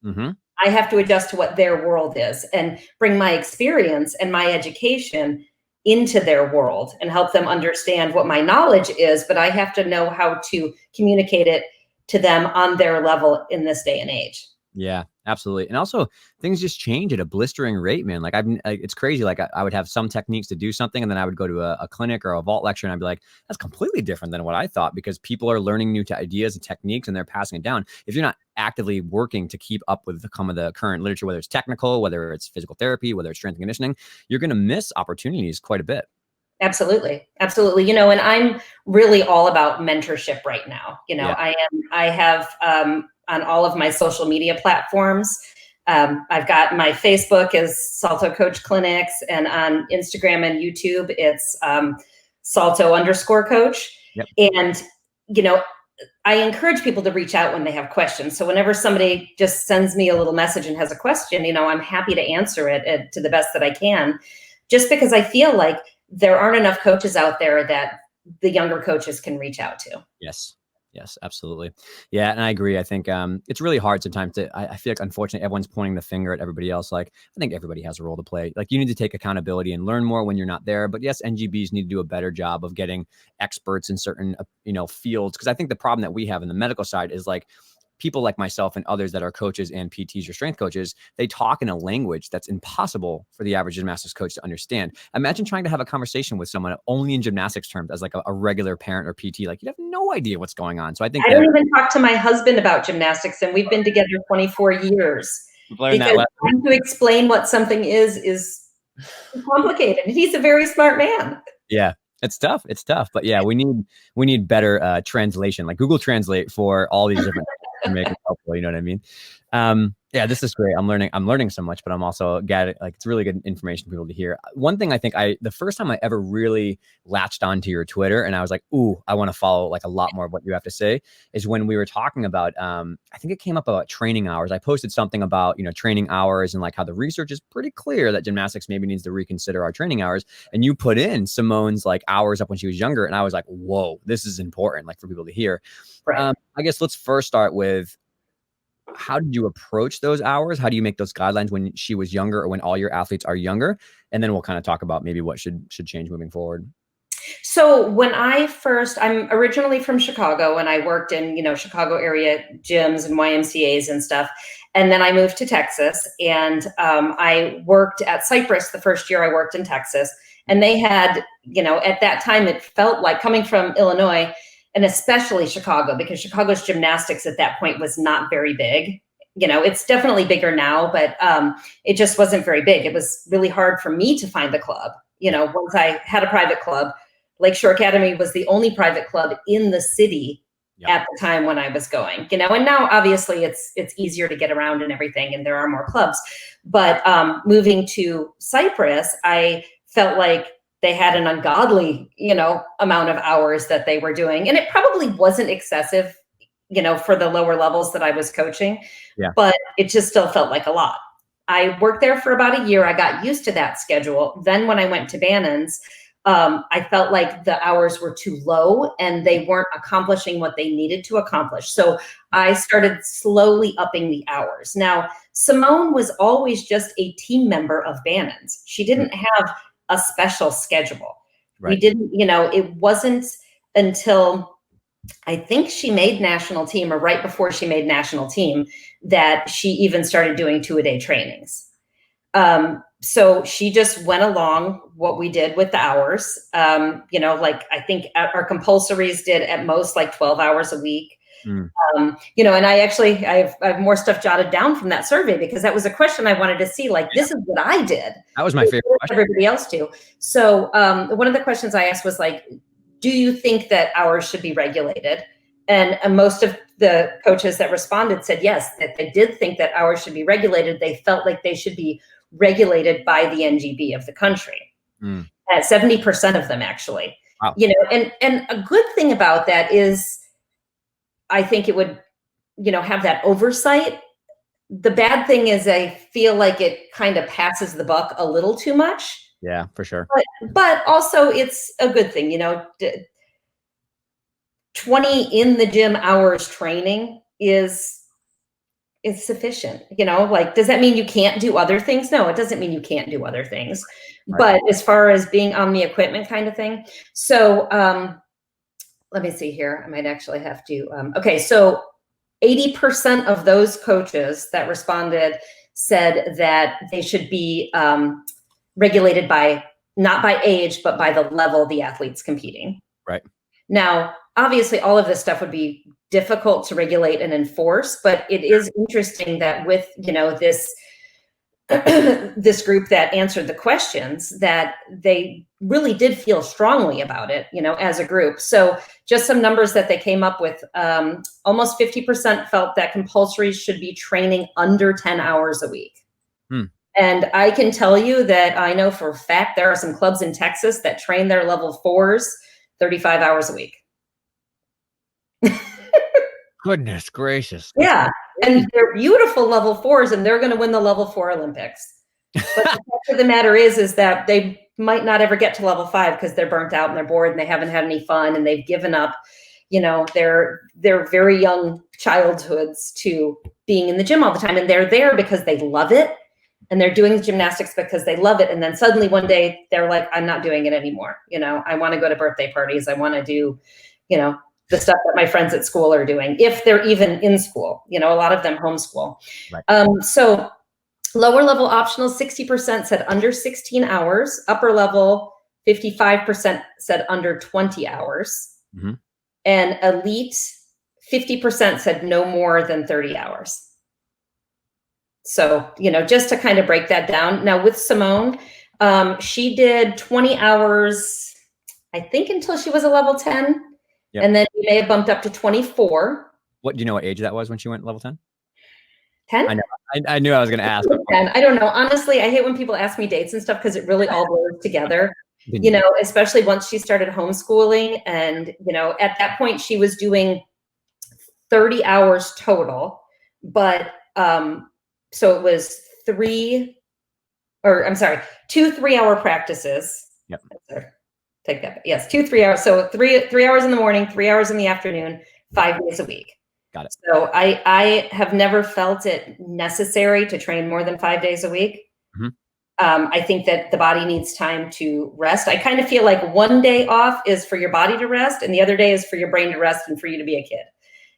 Mm-hmm. I have to adjust to what their world is and bring my experience and my education into their world and help them understand what my knowledge is. But I have to know how to communicate it to them on their level in this day and age. Yeah, absolutely. And also things just change at a blistering rate, man. Like it's crazy. Like I would have some techniques to do something, and then I would go to a clinic or a vault lecture, and I'd be like, that's completely different than what I thought, because people are learning new ideas and techniques and they're passing it down. If you're not actively working to keep up with some of the current literature, whether it's technical, whether it's physical therapy, whether it's strength and conditioning, you're going to miss opportunities quite a bit. Absolutely. Absolutely. And I'm really all about mentorship right now. I have, on all of my social media platforms, I've got my Facebook is Salto Coach Clinics, and on Instagram and YouTube, it's Salto_coach. Yep. And, I encourage people to reach out when they have questions. So whenever somebody just sends me a little message and has a question, I'm happy to answer it to the best that I can, just because I feel like there aren't enough coaches out there that the younger coaches can reach out to. Yes, absolutely. Yeah. And I agree. I think it's really hard sometimes I feel like, unfortunately, everyone's pointing the finger at everybody else. Like, I think everybody has a role to play. Like, you need to take accountability and learn more when you're not there. But yes, NGBs need to do a better job of getting experts in certain, fields. Because I think the problem that we have in the medical side is like, people like myself and others that are coaches and PTs or strength coaches, they talk in a language that's impossible for the average gymnastics coach to understand. Imagine trying to have a conversation with someone only in gymnastics terms as like a regular parent or PT. Like, you'd have no idea what's going on. So I think I don't even talk to my husband about gymnastics, and we've been together 24 years. Because trying to explain what something is complicated. He's a very smart man. Yeah. It's tough. But yeah, we need better translation, like Google Translate for all these different to make it helpful. You know what I mean? Yeah, this is great. I'm learning so much, but I'm also it's really good information for people to hear. One thing I think the first time I ever really latched onto your Twitter and I was like, ooh, I want to follow like a lot more of what you have to say, is when we were talking about, I think it came up about training hours. I posted something about, training hours and like how the research is pretty clear that gymnastics maybe needs to reconsider our training hours. And you put in Simone's like hours up when she was younger. And I was like, whoa, this is important, like for people to hear. Right. I guess let's first start with, how did you approach those hours? How do you make those guidelines when she was younger or when all your athletes are younger? And then we'll kind of talk about maybe what should change moving forward. So when I'm originally from Chicago, and I worked in, Chicago area gyms and YMCAs and stuff. And then I moved to Texas, and I worked at Cypress the first year I worked in Texas. And they had, at that time, it felt like, coming from Illinois, and especially Chicago, because Chicago's gymnastics at that point was not very big. It's definitely bigger now, but it just wasn't very big. It was really hard for me to find a club. Once I had a private club, Lakeshore Academy was the only private club in the city at the time when I was going, and now obviously it's easier to get around and everything, and there are more clubs. But moving to Cypress, I felt like they had an ungodly, amount of hours that they were doing. And it probably wasn't excessive, for the lower levels that I was coaching, but it just still felt like a lot. I worked there for about a year. I got used to that schedule. Then when I went to Bannon's, I felt like the hours were too low and they weren't accomplishing what they needed to accomplish. So I started slowly upping the hours. Now, Simone was always just a team member of Bannon's. She didn't have a special schedule. We didn't, it wasn't until I think she made national team, or right before she made national team, that she even started doing 2-a-day trainings. So she just went along what we did with the hours. I think our compulsories did at most like 12 hours a week. And I have more stuff jotted down from that survey, because that was a question I wanted to see, like, this is what I did. That was my favorite question. Everybody else do. So one of the questions I asked was like, do you think that hours should be regulated? And most of the coaches that responded said yes, that they did think that hours should be regulated. They felt like they should be regulated by the NGB of the country. At 70% of them, actually. Wow. And a good thing about that is, I think it would, have that oversight. The bad thing is I feel like it kind of passes the buck a little too much. Yeah, for sure. But also it's a good thing, 20 in the gym hours training is sufficient. Does that mean you can't do other things? No, it doesn't mean you can't do other things. But as far as being on the equipment kind of thing. So let me see here. I might actually have to. Okay, so 80% of those coaches that responded said that they should be regulated not by age, but by the level the athlete's competing. Right. Now, obviously, all of this stuff would be difficult to regulate and enforce, but it is interesting that with, this this group that answered the questions, that they really did feel strongly about it, as a group. So just some numbers that they came up with, almost 50% felt that compulsories should be training under 10 hours a week. And I can tell you that I know for a fact there are some clubs in Texas that train their level 4s 35 hours a week. Goodness gracious. Yeah. And they're beautiful level 4s, and they're going to win the level 4 Olympics. But the fact of the matter is that they might not ever get to level 5 because they're burnt out and they're bored and they haven't had any fun and they've given up, their very young childhoods to being in the gym all the time. And they're there because they love it. And they're doing gymnastics because they love it. And then suddenly one day they're like, I'm not doing it anymore. I want to go to birthday parties. I want to do, the stuff that my friends at school are doing, if they're even in school. A lot of them homeschool. Right. So lower level optional, 60% said under 16 hours. Upper level, 55% said under 20 hours. And elite, 50% said no more than 30 hours. So, just to kind of break that down. Now with Simone, she did 20 hours, I think, until she was a level 10. Yep. And then we may have bumped up to 24. What do you know what age that was when she went level 10? 10? I know. I knew I was going to ask. 10. I don't know. Honestly, I hate when people ask me dates and stuff because it really all blurs together. Especially once she started homeschooling. And, at that point she was doing 30 hours total. But so it was 2 3-hour practices. Yep. Take that. Yes, 2 3 hours. So 3 hours in the morning, 3 hours in the afternoon, 5 days a week. Got it. So I have never felt it necessary to train more than 5 days a week. Mhm. I think that the body needs time to rest. I kind of feel like one day off is for your body to rest, and the other day is for your brain to rest and for you to be a kid.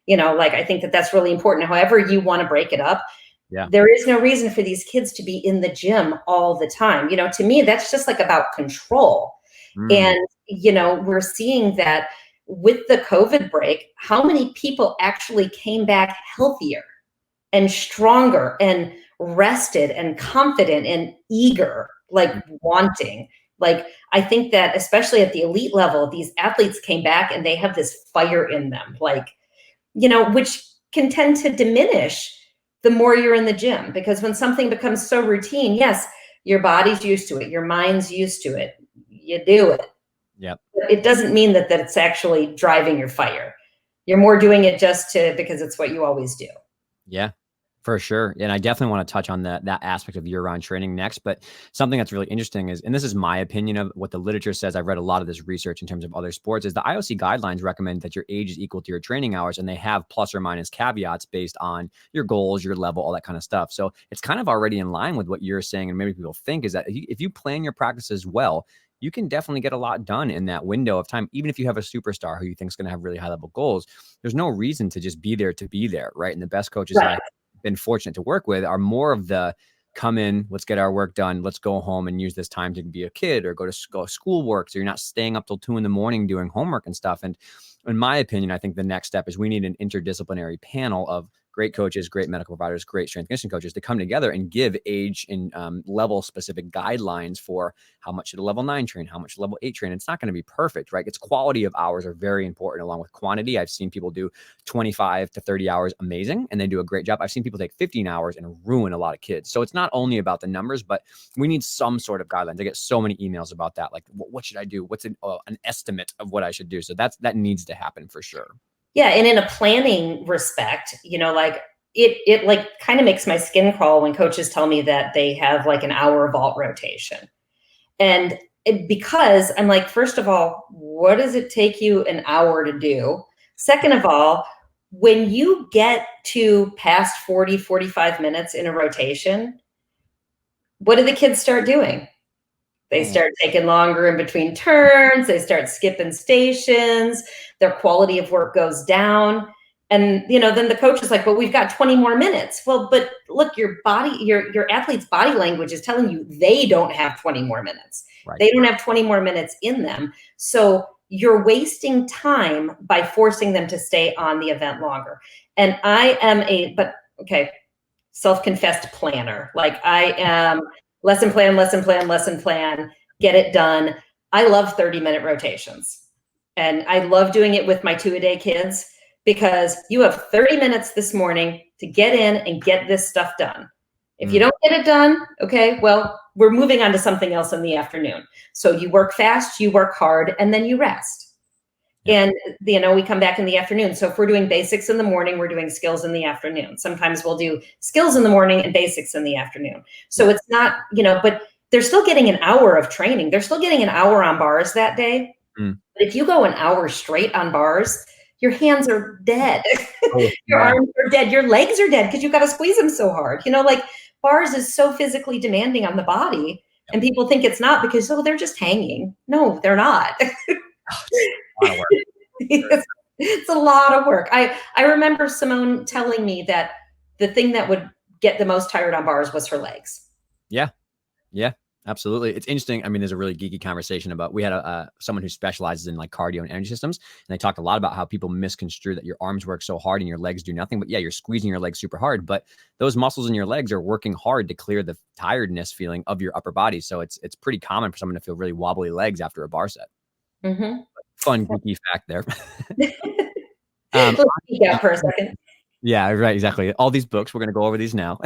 Like I think that that's really important. However you want to break it up, Yeah. there is no reason for these kids to be in the gym all the time. To me, that's just like about control. Mm. And, we're seeing that with the COVID break, how many people actually came back healthier and stronger and rested and confident and eager, like wanting. Like, I think that especially at the elite level, these athletes came back and they have this fire in them, like, which can tend to diminish the more you're in the gym. Because when something becomes so routine, yes, your body's used to it, your mind's used to it, you do it. Yep. But it doesn't mean that it's actually driving your fire. You're more doing it just because it's what you always do. Yeah, for sure. And I definitely want to touch on that aspect of year-round training next. But something that's really interesting is, and this is my opinion of what the literature says, I've read a lot of this research in terms of other sports, is the IOC guidelines recommend that your age is equal to your training hours, and they have plus or minus caveats based on your goals, your level, all that kind of stuff. So it's kind of already in line with what you're saying, and maybe people think, is that if you plan your practices well, you can definitely get a lot done in that window of time. Even if you have a superstar who you think is going to have really high level goals, there's no reason to just be there to be there, right? And the best coaches Right. I've been fortunate to work with are more of the come in, let's get our work done, let's go home and use this time to be a kid or go to school work, so you're not staying up till 2 a.m. doing homework and stuff. And in my opinion, I think the next step is we need an interdisciplinary panel of great coaches, great medical providers, great strength and conditioning coaches to come together and give age and level specific guidelines for how much should a level 9 train, how much should a level 8 train. It's not going to be perfect, right? It's quality of hours are very important along with quantity. I've seen people do 25 to 30 hours amazing, and they do a great job. I've seen people take 15 hours and ruin a lot of kids. So it's not only about the numbers, but we need some sort of guidelines. I get so many emails about that. Like, what should I do? What's an estimate of what I should do? So that needs to happen for sure. Yeah, and in a planning respect, like it like kind of makes my skin crawl when coaches tell me that they have like an hour vault rotation. And because I'm like, first of all, what does it take you an hour to do? Second of all, when you get to past 40, 45 minutes in a rotation, what do the kids start doing? They start taking longer in between turns. They start skipping stations. Their quality of work goes down. And, then the coach is like, well, we've got 20 more minutes. Well, but look, your athlete's body language is telling you they don't have 20 more minutes. Right. They don't have 20 more minutes in them. So you're wasting time by forcing them to stay on the event longer. And I am self-confessed planner. Like I am lesson plan, get it done. I love 30-minute rotations. And I love doing it with my 2-a-day kids because you have 30 minutes this morning to get in and get this stuff done. If you don't get it done, okay, well, we're moving on to something else in the afternoon. So you work fast, you work hard, and then you rest. And, we come back in the afternoon. So if we're doing basics in the morning, we're doing skills in the afternoon. Sometimes we'll do skills in the morning and basics in the afternoon. So it's not, but they're still getting an hour of training. They're still getting an hour on bars that day. But if you go an hour straight on bars, your hands are dead. Your arms are dead. Your legs are dead because you've got to squeeze them so hard. Like bars is so physically demanding on the body. And people think it's not because, they're just hanging. No, they're not. It's a lot of work. I remember Simone telling me that the thing that would get the most tired on bars was her legs. Yeah, absolutely. It's interesting. I mean, there's a really geeky conversation about, we had someone who specializes in like cardio and energy systems. And they talked a lot about how people misconstrue that your arms work so hard and your legs do nothing. But yeah, you're squeezing your legs super hard, but those muscles in your legs are working hard to clear the tiredness feeling of your upper body. So it's pretty common for someone to feel really wobbly legs after a bar set. Mm-hmm. Fun geeky fact there. Let's geek out for a second. Yeah, right. Exactly. All these books, we're going to go over these now.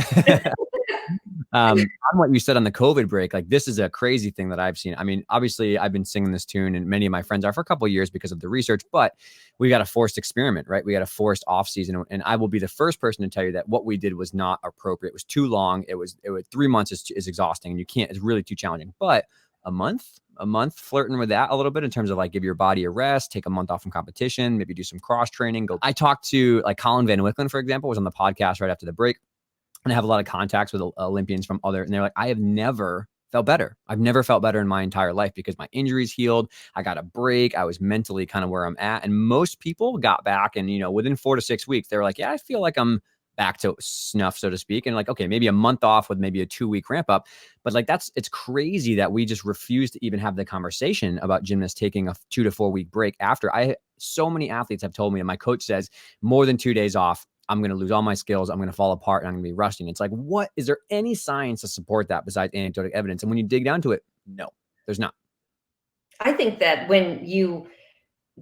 On what you said on the COVID break, like this is a crazy thing that I've seen. I mean, obviously I've been singing this tune and many of my friends are for a couple of years because of the research, but we got a forced experiment, right? We got a forced off season. And I will be the first person to tell you that what we did was not appropriate. It was too long. It was 3 months is exhausting and it's really too challenging, but a month a month flirting with that a little bit in terms of like give your body a rest, take a month off from competition, maybe do some cross training. I talked to like Colin Van Wicklen, for example, was on the podcast right after the break. And I have a lot of contacts with Olympians from other, and they're like, I have never felt better. I've never felt better in my entire life because my injuries healed. I got a break. I was mentally kind of where I'm at. And most people got back and, within 4 to 6 weeks, they were like, yeah, I feel like I'm back to snuff, so to speak. And like, okay, maybe a month off with maybe a 2-week ramp up. But like, it's crazy that we just refuse to even have the conversation about gymnasts taking a 2 to 4 week break after. So many athletes have told me, and my coach says more than 2 days off, I'm going to lose all my skills. I'm going to fall apart and I'm going to be rusting. It's like, what is there any science to support that besides anecdotal evidence? And when you dig down to it, no, there's not. I think that when you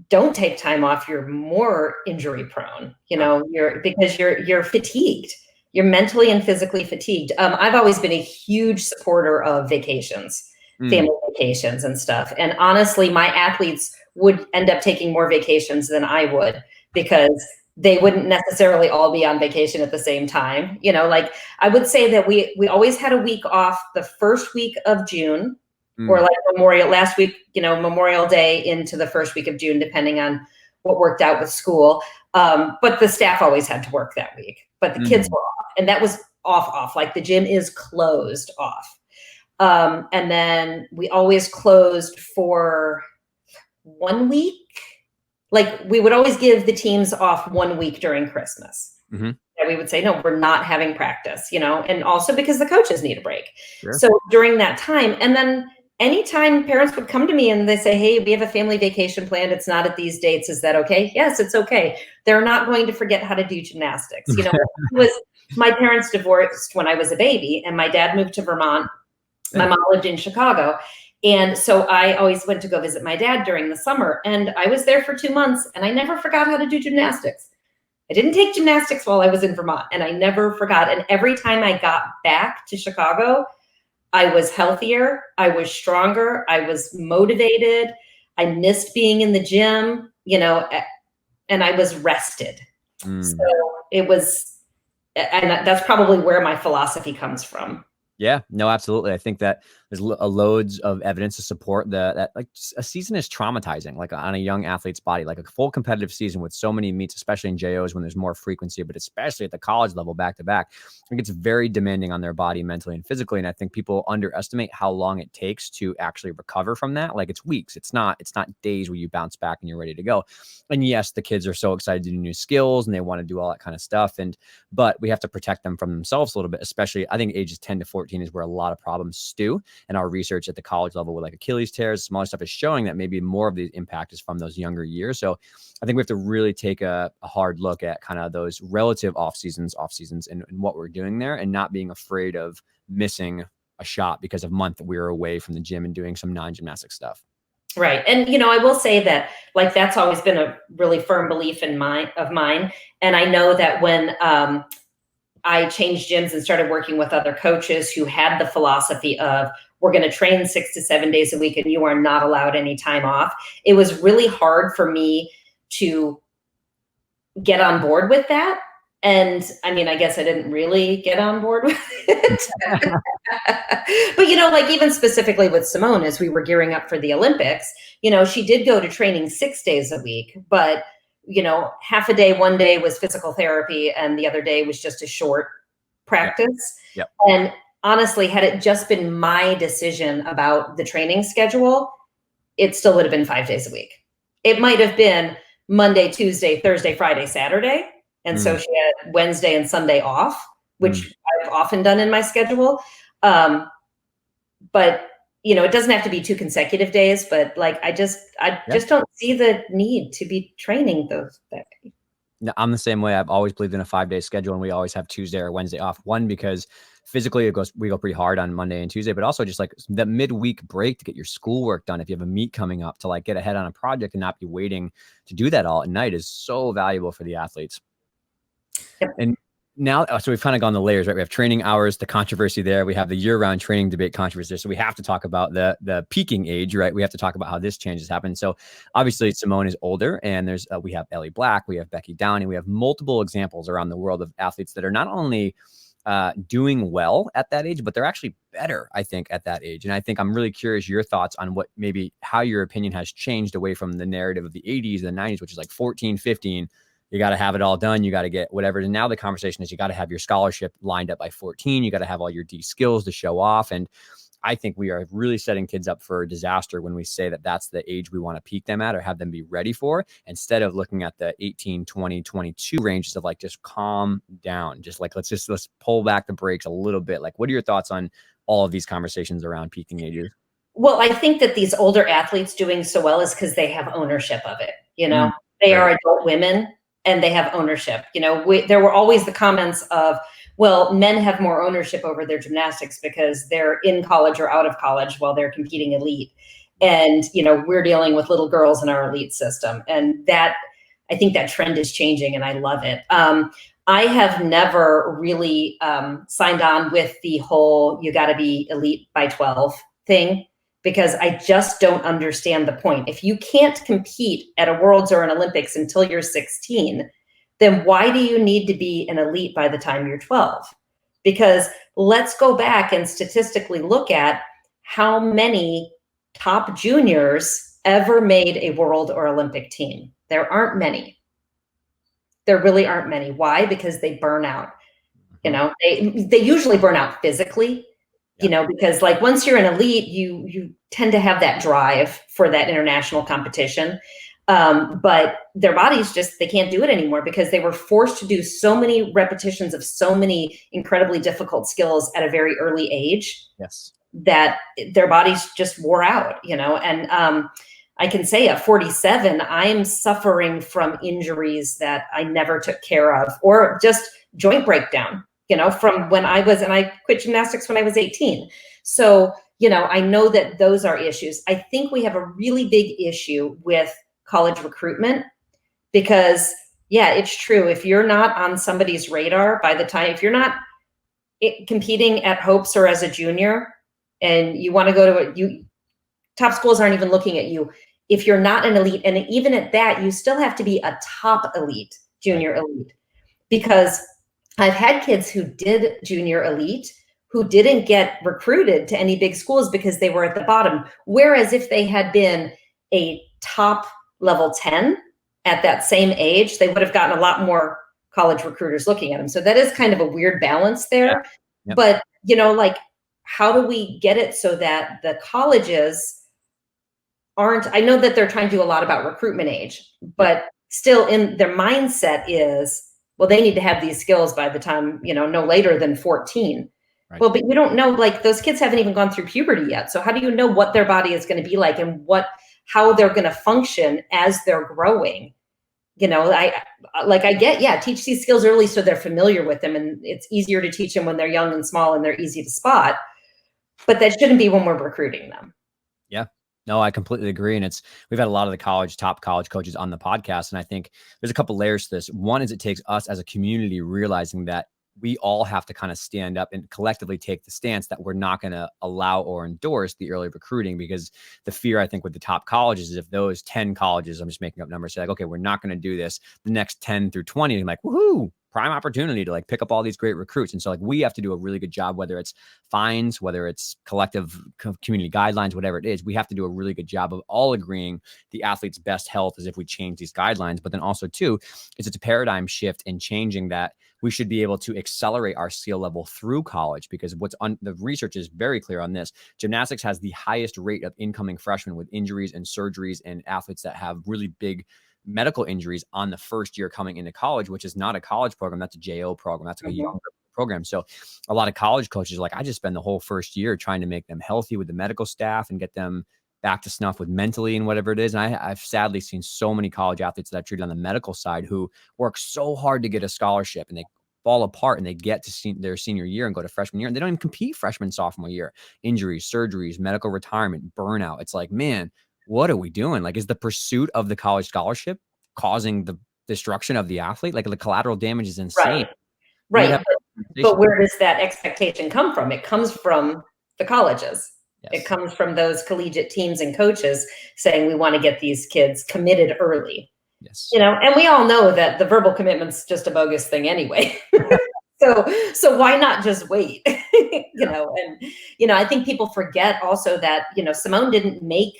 don't take time off, you're more injury prone, because you're fatigued. You're mentally and physically fatigued. I've always been a huge supporter of vacations, family vacations and stuff. And honestly, my athletes would end up taking more vacations than I would, because they wouldn't necessarily all be on vacation at the same time. Like I would say that we always had a week off the first week of June, or like last week, Memorial Day into the first week of June, depending on what worked out with school. But the staff always had to work that week, but the kids were off, and that was off, like the gym is closed off. And then we always closed for 1 week. Like we would always give the teams off 1 week during Christmas. And we would say, no, we're not having practice, and also because the coaches need a break. Sure. So during that time, and then anytime parents would come to me and they say, hey, we have a family vacation planned. It's not at these dates. Is that okay? Yes, it's okay. They're not going to forget how to do gymnastics. My parents divorced when I was a baby, and my dad moved to Vermont. My mom lived in Chicago. And so I always went to go visit my dad during the summer, and I was there for 2 months, and I never forgot how to do gymnastics. I didn't take gymnastics while I was in Vermont, and I never forgot. And every time I got back to Chicago, I was healthier, I was stronger, I was motivated, I missed being in the gym, and I was rested. So it was, and that's probably where my philosophy comes from. Yeah, no, absolutely. I think that there's loads of evidence to support that like a season is traumatizing, like on a young athlete's body, like a full competitive season with so many meets, especially in JOs when there's more frequency, but especially at the college level back to back. I think it's very demanding on their body mentally and physically. And I think people underestimate how long it takes to actually recover from that. Like it's weeks. It's not days where you bounce back and you're ready to go. And yes, the kids are so excited to do new skills and they want to do all that kind of stuff. But we have to protect them from themselves a little bit, especially I think ages 10 to 14 is where a lot of problems stew. And our research at the college level with like Achilles tears, smaller stuff is showing that maybe more of the impact is from those younger years. So I think we have to really take a hard look at kind of those relative off seasons and what we're doing there, and not being afraid of missing a shot because of a month that we were away from the gym and doing some non-gymnastic stuff. Right. And, I will say that like, that's always been a really firm belief of mine. And I know that when, I changed gyms and started working with other coaches who had the philosophy of, we're going to train 6 to 7 days a week and you are not allowed any time off. It was really hard for me to get on board with that. And I mean, I guess I didn't really get on board with it. But, like even specifically with Simone, as we were gearing up for the Olympics, she did go to training 6 days a week, but half a day, one day was physical therapy and the other day was just a short practice. Yep. And honestly, had it just been my decision about the training schedule, it still would have been 5 days a week. It might have been Monday, Tuesday, Thursday, Friday, Saturday. And so she had Wednesday and Sunday off, which I've often done in my schedule. But it doesn't have to be 2 consecutive days, but like, I just don't see the need to be training those days. No, I'm the same way. I've always believed in a 5-day schedule, and we always have Tuesday or Wednesday off. One, because physically we go pretty hard on Monday and Tuesday, but also just like the midweek break to get your schoolwork done. If you have a meet coming up, to like get ahead on a project and not be waiting to do that all at night is so valuable for the athletes. Yep. And now, so we've kind of gone the layers, right? We have training hours, the controversy there. We have the year-round training debate controversy. So we have to talk about the peaking age, right? We have to talk about how this change has happened. So obviously Simone is older, and we have Ellie Black, we have Becky Downey, we have multiple examples around the world of athletes that are not only doing well at that age, but they're actually better, I think, at that age. And I think I'm really curious your thoughts on what maybe how your opinion has changed away from the narrative of the 80s and the 90s, which is like 14, 15. You got to have it all done. You got to get whatever. And now the conversation is you got to have your scholarship lined up by 14. You got to have all your D skills to show off. And I think we are really setting kids up for a disaster when we say that that's the age we want to peak them at or have them be ready for, instead of looking at the 18, 20, 22 ranges of like, just calm down. Just like, let's pull back the brakes a little bit. Like, what are your thoughts on all of these conversations around peaking ages? Well, I think that these older athletes doing so well is because they have ownership of it. They are adult women and they have ownership. There were always the comments of, well, men have more ownership over their gymnastics because they're in college or out of college while they're competing elite. And, we're dealing with little girls in our elite system. And I think that trend is changing and I love it. I have never really signed on with the whole, you got to be elite by 12 thing, because I just don't understand the point. If you can't compete at a Worlds or an Olympics until you're 16, then why do you need to be an elite by the time you're 12? Because let's go back and statistically look at how many top juniors ever made a world or Olympic team. There aren't many. There really aren't many. Why? Because they burn out. They usually burn out physically, because like once you're an elite, you tend to have that drive for that international competition. But their bodies they can't do it anymore because they were forced to do so many repetitions of so many incredibly difficult skills at a very early age. Yes. That their bodies just wore out, and I can say at 47, I'm suffering from injuries that I never took care of, or just joint breakdown, from when and I quit gymnastics when I was 18. So, I know that those are issues. I think we have a really big issue with college recruitment because, yeah, it's true. If you're not on somebody's radar by the time, if you're not competing at Hopes or as a junior and you want to go to top schools aren't even looking at you. If you're not an elite, and even at that, you still have to be a top elite, junior elite, because I've had kids who did junior elite who didn't get recruited to any big schools because they were at the bottom. Whereas if they had been a top level 10 at that same age, they would have gotten a lot more college recruiters looking at them. So that is kind of a weird balance there. Yep. But, how do we get it so that the colleges I know that they're trying to do a lot about recruitment age, but still in their mindset is, well, they need to have these skills by the time, no later than 14. Right. Well, but you don't know, like those kids haven't even gone through puberty yet. So how do you know what their body is going to be like and how they're going to function as they're growing? Teach these skills early so they're familiar with them, and it's easier to teach them when they're young and small and they're easy to spot. But that shouldn't be when we're recruiting them. Yeah. No, I completely agree. And we've had a lot of the top college coaches on the podcast. And I think there's a couple layers to this. One is it takes us as a community realizing that we all have to kind of stand up and collectively take the stance that we're not going to allow or endorse the early recruiting, because the fear, I think, with the top colleges is if those 10 colleges, I'm just making up numbers, say like, okay, we're not going to do this, the next 10 through 20, I'm like, woohoo, prime opportunity to like pick up all these great recruits. And so like we have to do a really good job, whether it's fines, whether it's collective community guidelines, whatever it is, we have to do a really good job of all agreeing the athlete's best health is if we change these guidelines. But then also too, it's a paradigm shift in changing that we should be able to accelerate our skill level through college, because the research is very clear on this. Gymnastics has the highest rate of incoming freshmen with injuries and surgeries and athletes that have really big medical injuries on the first year coming into college, which is not a college program. That's a JO program. That's like a younger program. So a lot of college coaches are like, I just spend the whole first year trying to make them healthy with the medical staff and get them back to snuff with mentally and whatever it is. And I've sadly seen so many college athletes that I've treated on the medical side who work so hard to get a scholarship and they fall apart and they get to their senior year and go to freshman year and they don't even compete freshman, sophomore year. Injuries, surgeries, medical retirement, burnout. It's like, man, what are we doing? Like, is the pursuit of the college scholarship causing the destruction of the athlete? Like the collateral damage is insane. Right. But where does that expectation come from? It comes from the colleges. Yes. It comes from those collegiate teams and coaches saying, we want to get these kids committed early. Yes. And we all know that the verbal commitment's just a bogus thing anyway. So why not just wait? I think people forget also that, Simone didn't make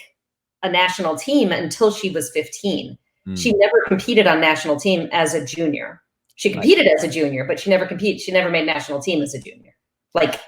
a national team until she was 15. She never competed on national team as a junior. She competed as a junior, but she never made national team as a junior. Like,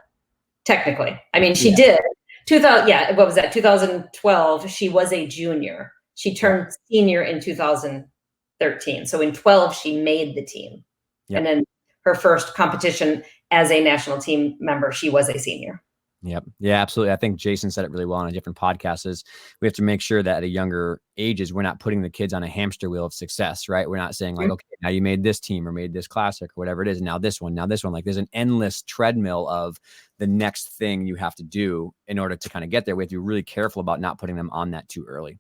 technically. I mean, she did. 2000, what was that? 2012, she was a junior. She turned senior in 2013. So in 12, she made the team. And then her first competition as a national team member, she was a senior. Yep. Yeah, absolutely. I think Jason said it really well on a different podcast is we have to make sure that at a younger ages, we're not putting the kids on a hamster wheel of success, right? We're not saying like, okay, now you made this team or made this classic or whatever it is. And now this one. Like there's an endless treadmill of the next thing you have to do in order to kind of get there. We have to be really careful about not putting them on that too early.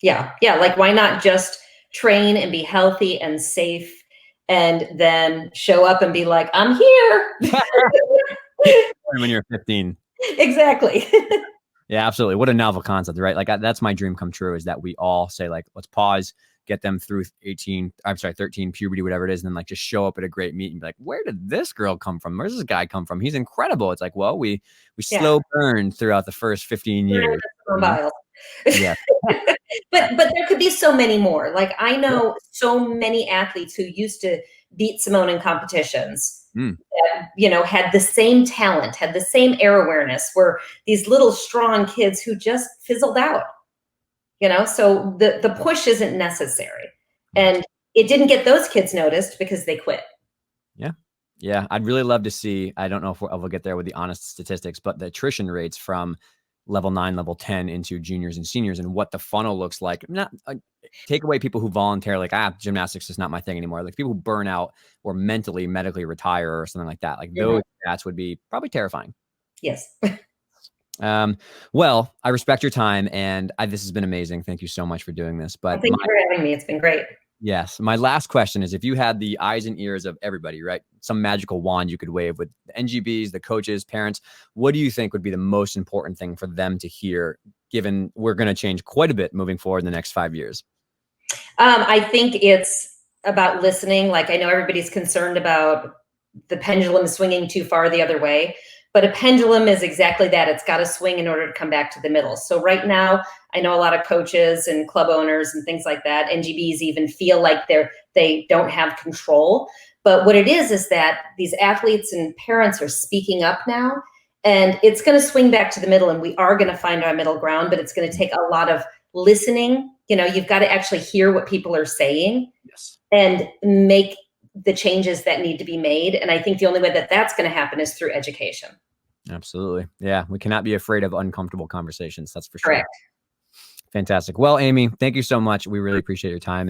Yeah. Yeah. Like why not just train and be healthy and safe and then show up and be like, I'm here. When you're 15. Exactly. Yeah, absolutely. What a novel concept, right? Like that's my dream come true is that we all say like, let's pause, get them through 13, puberty, whatever it is. And then like just show up at a great meet and be like, where did this girl come from? Where's this guy come from? He's incredible. It's like, well, we slow burn throughout the first 15 years. Yeah. but there could be so many more. Like I know so many athletes who used to beat Simone in competitions. That, had the same talent, had the same air awareness, were these little strong kids who just fizzled out, so the push isn't necessary. And it didn't get those kids noticed because they quit. Yeah. Yeah. I'd really love to see, I don't know if we'll get there with the honest statistics, but the attrition rates from level 9, level 10 into juniors and seniors and what the funnel looks like. Not take away people who voluntarily like, gymnastics is not my thing anymore. Like people who burn out or medically retire or something like that. Like those stats would be probably terrifying. Yes. Well, I respect your time and this has been amazing. Thank you so much for doing this. But thank you for having me. It's been great. Yes. My last question is if you had the eyes and ears of everybody, right? Some magical wand you could wave with the NGBs, the coaches, parents, what do you think would be the most important thing for them to hear, given we're going to change quite a bit moving forward in the next 5 years? I think it's about listening. Like I know everybody's concerned about the pendulum swinging too far the other way, but a pendulum is exactly that. It's got to swing in order to come back to the middle. So right now, I know a lot of coaches and club owners and things like that, NGBs even feel like they don't have control. But what it is that these athletes and parents are speaking up now, and it's going to swing back to the middle, and we are going to find our middle ground, but it's going to take a lot of listening. You've got to actually hear what people are saying and make the changes that need to be made. And I think the only way that that's going to happen is through education. Absolutely. Yeah. We cannot be afraid of uncomfortable conversations. That's for sure. Correct. Fantastic. Well, Aimee, thank you so much. We really appreciate your time.